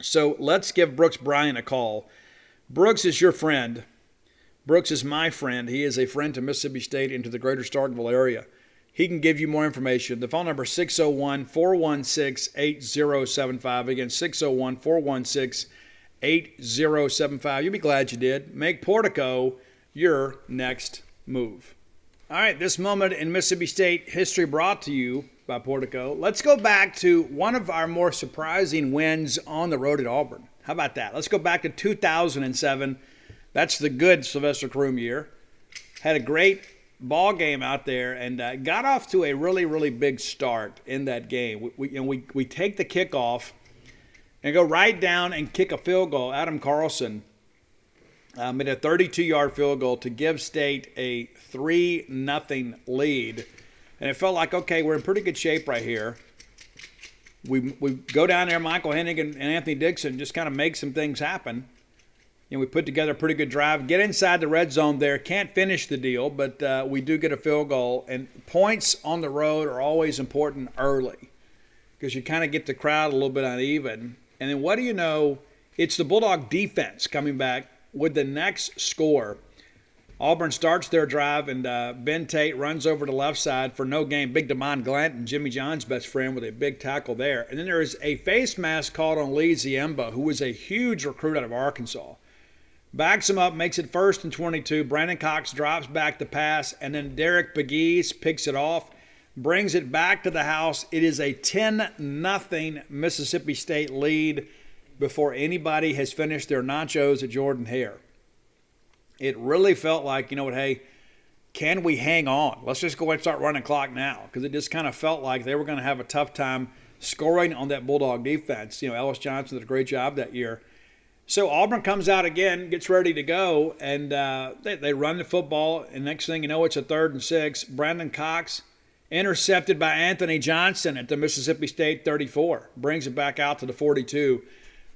So let's give Brooks Bryant a call. Brooks is your friend. Brooks is my friend. He is a friend to Mississippi State and to the greater Starkville area. He can give you more information. The phone number is 601-416-8075. Again, 601-416-8075. You'll be glad you did. Make Portico your next move. All right, this moment in Mississippi State history brought to you by Portico. Let's go back to one of our more surprising wins on the road at Auburn. How about that? Let's go back to 2007. That's the good Sylvester Croom year. Had a great ball game out there and got off to a really, really big start in that game. We take the kickoff and go right down and kick a field goal. Adam Carlson made a 32-yard field goal to give State a 3-0 lead. And it felt like, okay, we're in pretty good shape right here. We go down there, Michael Hennig and Anthony Dixon just kind of make some things happen. And we put together a pretty good drive. Get inside the red zone there. Can't finish the deal, but we do get a field goal. And points on the road are always important early because you kind of get the crowd a little bit uneven. And then what do you know? It's the Bulldog defense coming back with the next score. Auburn starts their drive, and Ben Tate runs over to the left side for no gain. Big Damon Glanton, Jimmy John's best friend, with a big tackle there. And then there is a face mask called on Lee Ziemba, who was a huge recruit out of Arkansas. Backs him up, makes it 1st and 22. Brandon Cox drops back the pass, and then Derek Pegues picks it off, brings it back to the house. It is a 10-0 Mississippi State lead before anybody has finished their nachos at Jordan Hare. It really felt like, you know what, hey, can we hang on? Let's just go ahead and start running clock now, because it just kind of felt like they were going to have a tough time scoring on that Bulldog defense. You know, Ellis Johnson did a great job that year. So Auburn comes out again, gets ready to go, and they run the football, and next thing you know, it's a 3rd and 6. Brandon Cox intercepted by Anthony Johnson at the Mississippi State 34, brings it back out to the 42.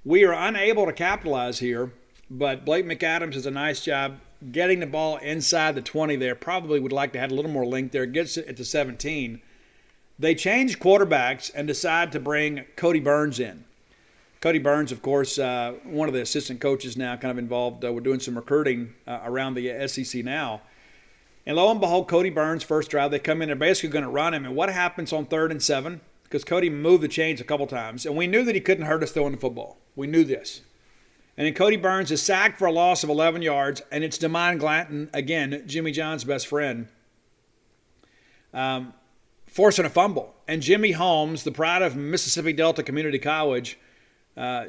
We are unable to capitalize here, but Blake McAdams does a nice job getting the ball inside the 20 there. Probably would like to have a little more length there. Gets it at the 17. They change quarterbacks and decide to bring Cody Burns in. Cody Burns, of course, one of the assistant coaches now, kind of involved. We're doing some recruiting around the SEC now. And lo and behold, Cody Burns, first drive, they come in, they're basically going to run him. And what happens on 3rd and 7? Because Cody moved the chains a couple times. And we knew that he couldn't hurt us throwing the football. We knew this. And then Cody Burns is sacked for a loss of 11 yards. And it's Damon Glanton, again, Jimmy John's best friend, forcing a fumble. And Jimmy Holmes, the pride of Mississippi Delta Community College,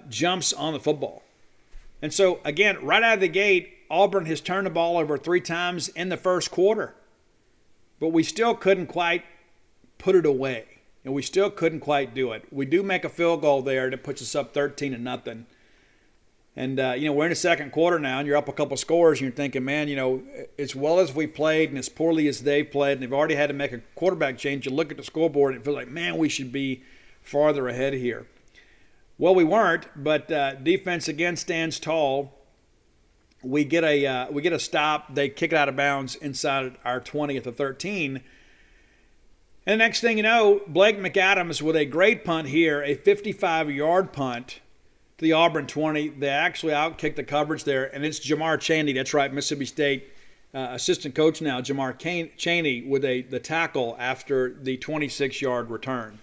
jumps on the football. And so, again, right out of the gate, Auburn has turned the ball over 3 times in the first quarter. But we still couldn't quite put it away. And we still couldn't quite do it. We do make a field goal there that puts us up 13-0. And, we're in the second quarter now, and you're up a couple scores, and you're thinking, man, as well as we played and as poorly as they played, and they've already had to make a quarterback change, you look at the scoreboard and it feels like, man, we should be farther ahead here. Well, we weren't, but defense again stands tall. We get a stop. They kick it out of bounds inside our 20 at the 13. And the next thing you know, Blake McAdams with a great punt here, a 55-yard punt to the Auburn 20. They actually outkicked the coverage there, and it's Jamar Chaney. That's right, Mississippi State assistant coach now, Jamar Chaney, with the tackle after the 26-yard return.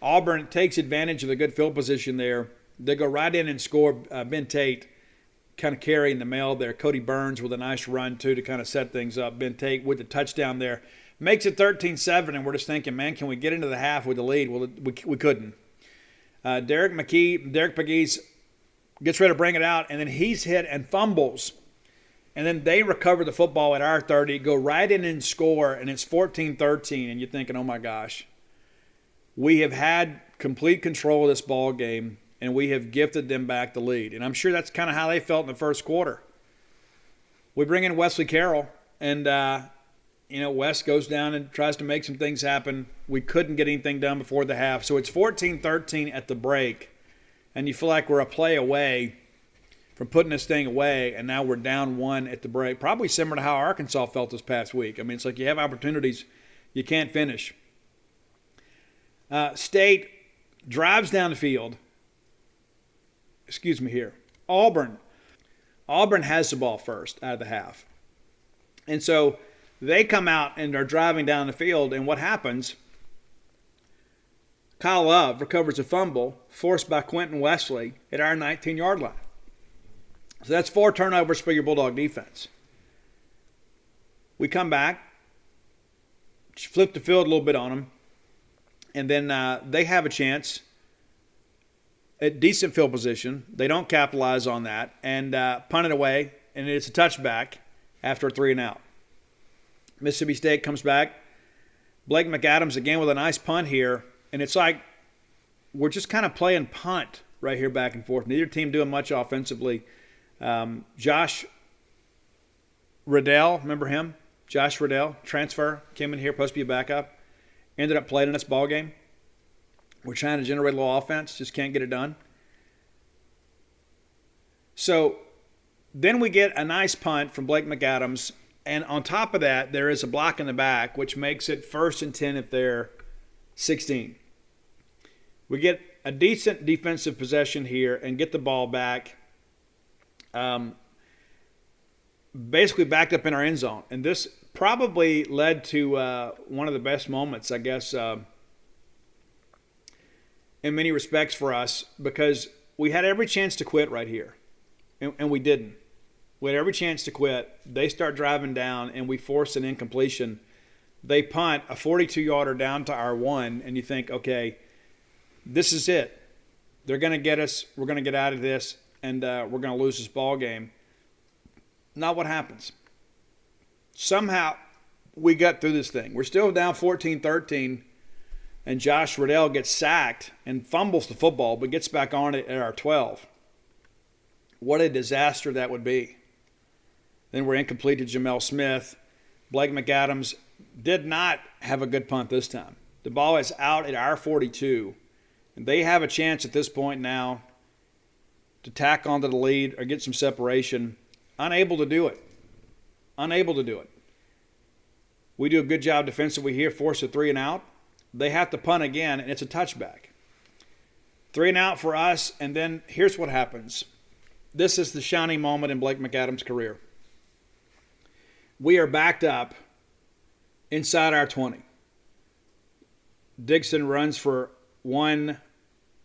Auburn takes advantage of the good field position there. They go right in and score. Ben Tate kind of carrying the mail there. Cody Burns with a nice run, too, to kind of set things up. Ben Tate with the touchdown there. Makes it 13-7, and we're just thinking, man, can we get into the half with the lead? Well, we couldn't. Derek Pegues gets ready to bring it out, and then he's hit and fumbles And then they recover the football at our 30, go right in and score, and it's 14-13. And you're thinking, oh my gosh, we have had complete control of this ball game, and we have gifted them back the lead. And I'm sure that's kind of how they felt in the first quarter. We bring in Wesley Carroll, and Wes goes down and tries to make some things happen. We couldn't get anything done before the half. So it's 14-13 at the break, and you feel like we're a play away from putting this thing away, and now we're down 1 at the break. Probably similar to how Arkansas felt this past week. I mean, it's like you have opportunities, you can't finish. State drives down the field. Auburn has the ball first out of the half. And so they come out and are driving down the field, and what happens? Kyle Love recovers a fumble forced by Quentin Wesley at our 19-yard line. So that's 4 turnovers for your Bulldog defense. We come back, flip the field a little bit on them, and then they have a chance at decent field position. They don't capitalize on that and punt it away, and it's a touchback after a 3-and-out. Mississippi State comes back. Blake McAdams again with a nice punt here, and it's like we're just kind of playing punt right here back and forth. Neither team doing much offensively. Josh Riddell, remember him? Josh Riddell, transfer, came in here, supposed to be a backup. Ended up playing in this ball game. We're trying to generate a little offense, just can't get it done. So then we get a nice punt from Blake McAdams, and on top of that, there is a block in the back, which makes it 1st and 10 at their 16. We get a decent defensive possession here and get the ball back. Basically backed up in our end zone. And this probably led to one of the best moments, I guess, in many respects for us, because we had every chance to quit right here, and we didn't. We had every chance to quit. They start driving down, and we force an incompletion. They punt a 42-yarder down to our 1, and you think, okay, this is it. They're going to get us. We're going to get out of this, and we're going to lose this ball game. Not what happens. Somehow we got through this thing. We're still down 14-13, and Josh Riddell gets sacked and fumbles the football, but gets back on it at our 12. What a disaster that would be. Then we're incomplete to Jamel Smith. Blake McAdams did not have a good punt this time. The ball is out at our 42, and they have a chance at this point now to tack onto the lead or get some separation. Unable to do it. We do a good job defensively here, force a 3-and-out. They have to punt again, and it's a touchback. 3-and-out for us, and then here's what happens. This is the shining moment in Blake McAdams' career. We are backed up inside our 20. Dixon runs for 1,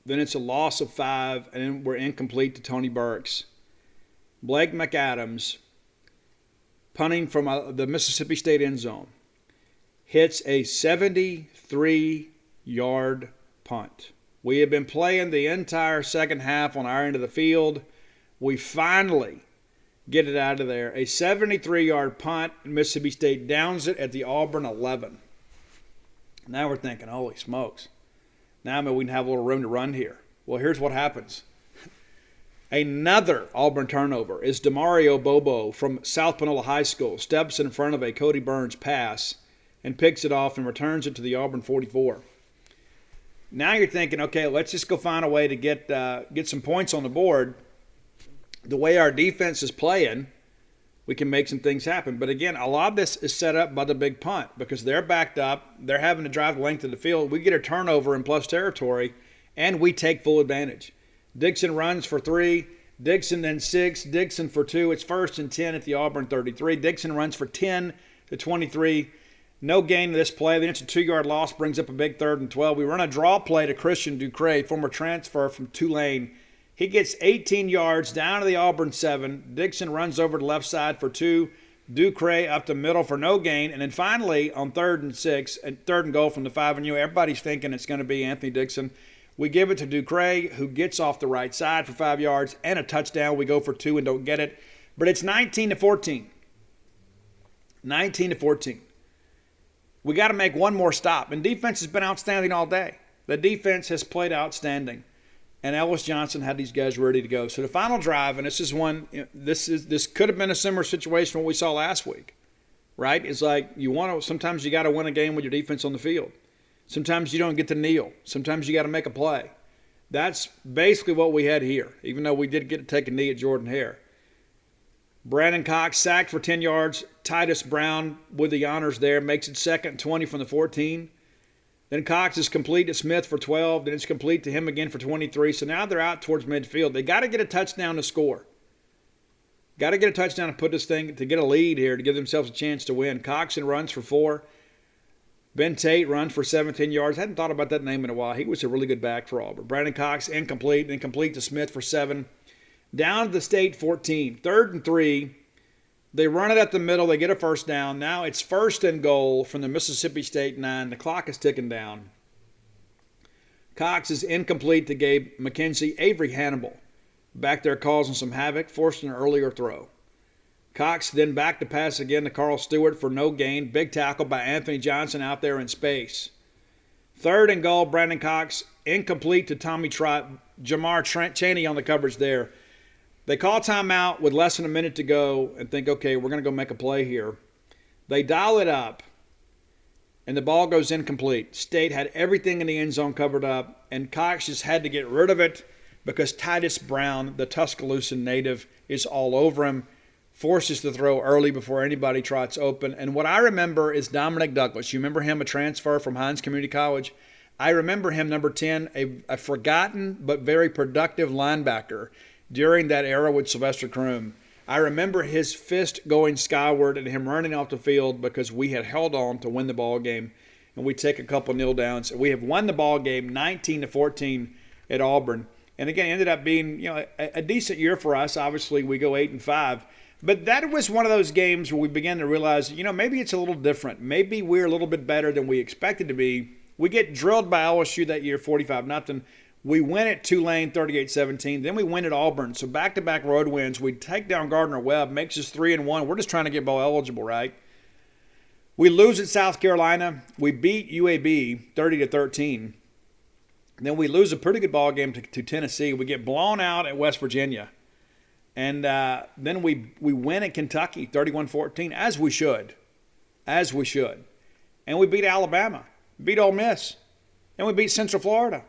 then it's a loss of 5, and then we're incomplete to Tony Burks. Blake McAdams, punting from the Mississippi State end zone, hits a 73-yard punt. We have been playing the entire second half on our end of the field. We finally get it out of there. A 73-yard punt, and Mississippi State downs it at the Auburn 11. Now we're thinking, holy smokes. Now we can have a little room to run here. Well, here's what happens. Another Auburn turnover is Demario Bobo from South Panola High School steps in front of a Cody Burns pass and picks it off and returns it to the Auburn 44. Now you're thinking, okay, let's just go find a way to get some points on the board. The way our defense is playing, we can make some things happen. But again, a lot of this is set up by the big punt because they're backed up. They're having to drive the length of the field. We get a turnover in plus territory, and we take full advantage. Dixon runs for 3. Dixon then 6. Dixon for 2. It's 1st and 10 at the Auburn 33. Dixon runs for 10 to 23. No gain to this play. Then it's a 2-yard loss, brings up a big 3rd and 12. We run a draw play to Christian Ducray, former transfer from Tulane. He gets 18 yards down to the Auburn 7. Dixon runs over to left side for 2. Ducray up the middle for no gain. And then finally on 3rd and 6, and 3rd and goal from the 5, and everybody's thinking it's going to be Anthony Dixon. We give it to Ducray, who gets off the right side for 5 yards and a touchdown. We go for 2 and don't get it. But it's 19-14. 19-14. We got to make one more stop. And defense has been outstanding all day. The defense has played outstanding. And Ellis Johnson had these guys ready to go. So the final drive, and this is one, this could have been a similar situation to what we saw last week, right? It's like sometimes you got to win a game with your defense on the field. Sometimes you don't get to kneel. Sometimes you got to make a play. That's basically what we had here, even though we did get to take a knee at Jordan Hare. Brandon Cox sacked for 10 yards. Titus Brown with the honors there, makes it 2nd and 20 from the 14. Then Cox is complete to Smith for 12. Then it's complete to him again for 23. So now they're out towards midfield. They got to get a touchdown to score. Got to get a touchdown to put this thing, to get a lead here, to give themselves a chance to win. Coxon runs for 4. Ben Tate runs for 17 yards. Hadn't thought about that name in a while. He was a really good back for Auburn. Brandon Cox incomplete. Then complete to Smith for 7. Down to the State 14. 3rd and 3. They run it at the middle. They get a first down. Now it's 1st and goal from the Mississippi State 9. The clock is ticking down. Cox is incomplete to Gabe McKenzie. Avery Hannibal back there causing some havoc, forcing an earlier throw. Cox then back to pass again to Carl Stewart for no gain. Big tackle by Anthony Johnson out there in space. 3rd and goal, Brandon Cox incomplete to Tommy Trott. Jamar Chaney on the coverage there. They call timeout with less than a minute to go and think, okay, we're going to go make a play here. They dial it up, and the ball goes incomplete. State had everything in the end zone covered up, and Cox just had to get rid of it because Titus Brown, the Tuscaloosa native, is all over him, forces the throw early before anybody trots open. And what I remember is Dominic Douglas. You remember him, a transfer from Hines Community College? I remember him, number 10, a forgotten but very productive linebacker during that era with Sylvester Croom. I remember his fist going skyward and him running off the field because we had held on to win the ball game, and we take a couple kneel downs. We have won the ball game 19-14 at Auburn. And again, it ended up being a decent year for us. Obviously, we go 8-5. But that was one of those games where we began to realize, maybe it's a little different. Maybe we're a little bit better than we expected to be. We get drilled by LSU that year, 45-0. We win at Tulane, 38-17. Then we win at Auburn. So back-to-back road wins. We take down Gardner-Webb, makes us 3-1. We're just trying to get bowl eligible, right? We lose at South Carolina. We beat UAB 30-13. Then we lose a pretty good ball game to Tennessee. We get blown out at West Virginia. And then we win at Kentucky, 31-14, as we should. As we should. And we beat Alabama, beat Ole Miss, and we beat Central Florida.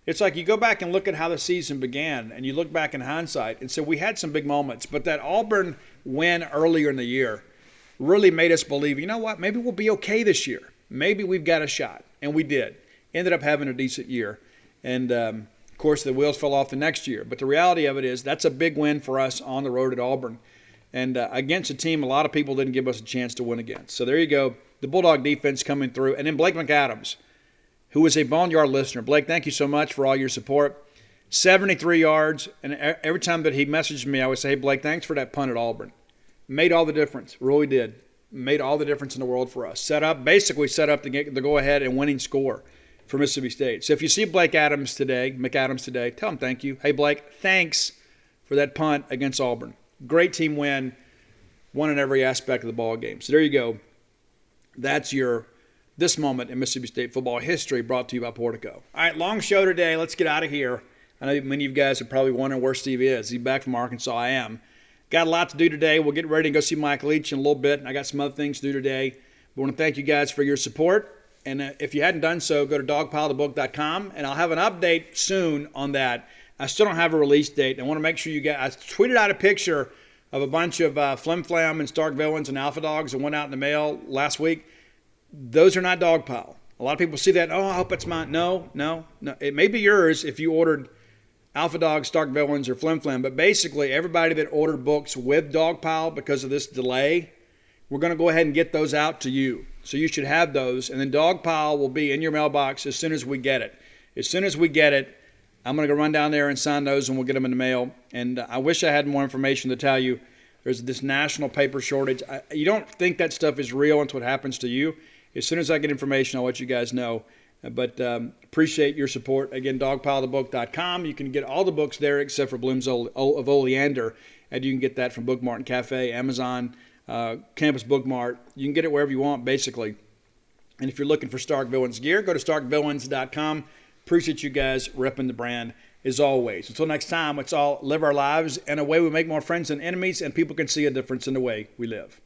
It's like you go back and look at how the season began, and you look back in hindsight, and so we had some big moments. But that Auburn win earlier in the year really made us believe, you know what, maybe we'll be okay this year. Maybe we've got a shot. And we did. Ended up having a decent year. And, of course, the wheels fell off the next year. But the reality of it is that's a big win for us on the road at Auburn. And against a team a lot of people didn't give us a chance to win against. So there you go. The Bulldog defense coming through. And then Blake McAdams, who is a Boneyard listener. Blake, thank you so much for all your support. 73 yards. And every time that he messaged me, I would say, hey, Blake, thanks for that punt at Auburn. Made all the difference. Really did. Made all the difference in the world for us. Basically set up to get the go-ahead and winning score for Mississippi State. So if you see McAdams today, tell him thank you. Hey, Blake, thanks for that punt against Auburn. Great team win. Won in every aspect of the ball game. So there you go. That's this moment in Mississippi State football history brought to you by Portico. All right, long show today. Let's get out of here. I know many of you guys are probably wondering where Steve is. He's back from Arkansas. I am. Got a lot to do today. We'll get ready to go see Mike Leach in a little bit. I got some other things to do today. But I want to thank you guys for your support. And if you hadn't done so, go to dogpilethebook.com, and I'll have an update soon on that. I still don't have a release date. I want to make sure you guys – I tweeted out a picture of a bunch of Flim Flam and Stark Villains and Alpha Dogs that went out in the mail last week. Those are not Dogpile. A lot of people see that, oh, I hope it's mine. No. It may be yours if you ordered Alpha Dogs, Stark Villains, or Flim Flam. But basically, everybody that ordered books with Dogpile because of this delay, we're going to go ahead and get those out to you. So you should have those. And then Dogpile will be in your mailbox as soon as we get it. As soon as we get it, I'm going to go run down there and sign those, and we'll get them in the mail. And I wish I had more information to tell you. There's this national paper shortage. You don't think that stuff is real until it happens to you. As soon as I get information, I'll let you guys know. But appreciate your support. Again, dogpilethebook.com. You can get all the books there except for Blooms of Oleander. and you can get that from Bookmart and Cafe, Amazon, Campus Bookmart. You can get it wherever you want, basically. And if you're looking for Stark Villains gear, go to starkvillains.com. Appreciate you guys repping the brand as always. Until next time, let's all live our lives in a way we make more friends than enemies, and people can see a difference in the way we live.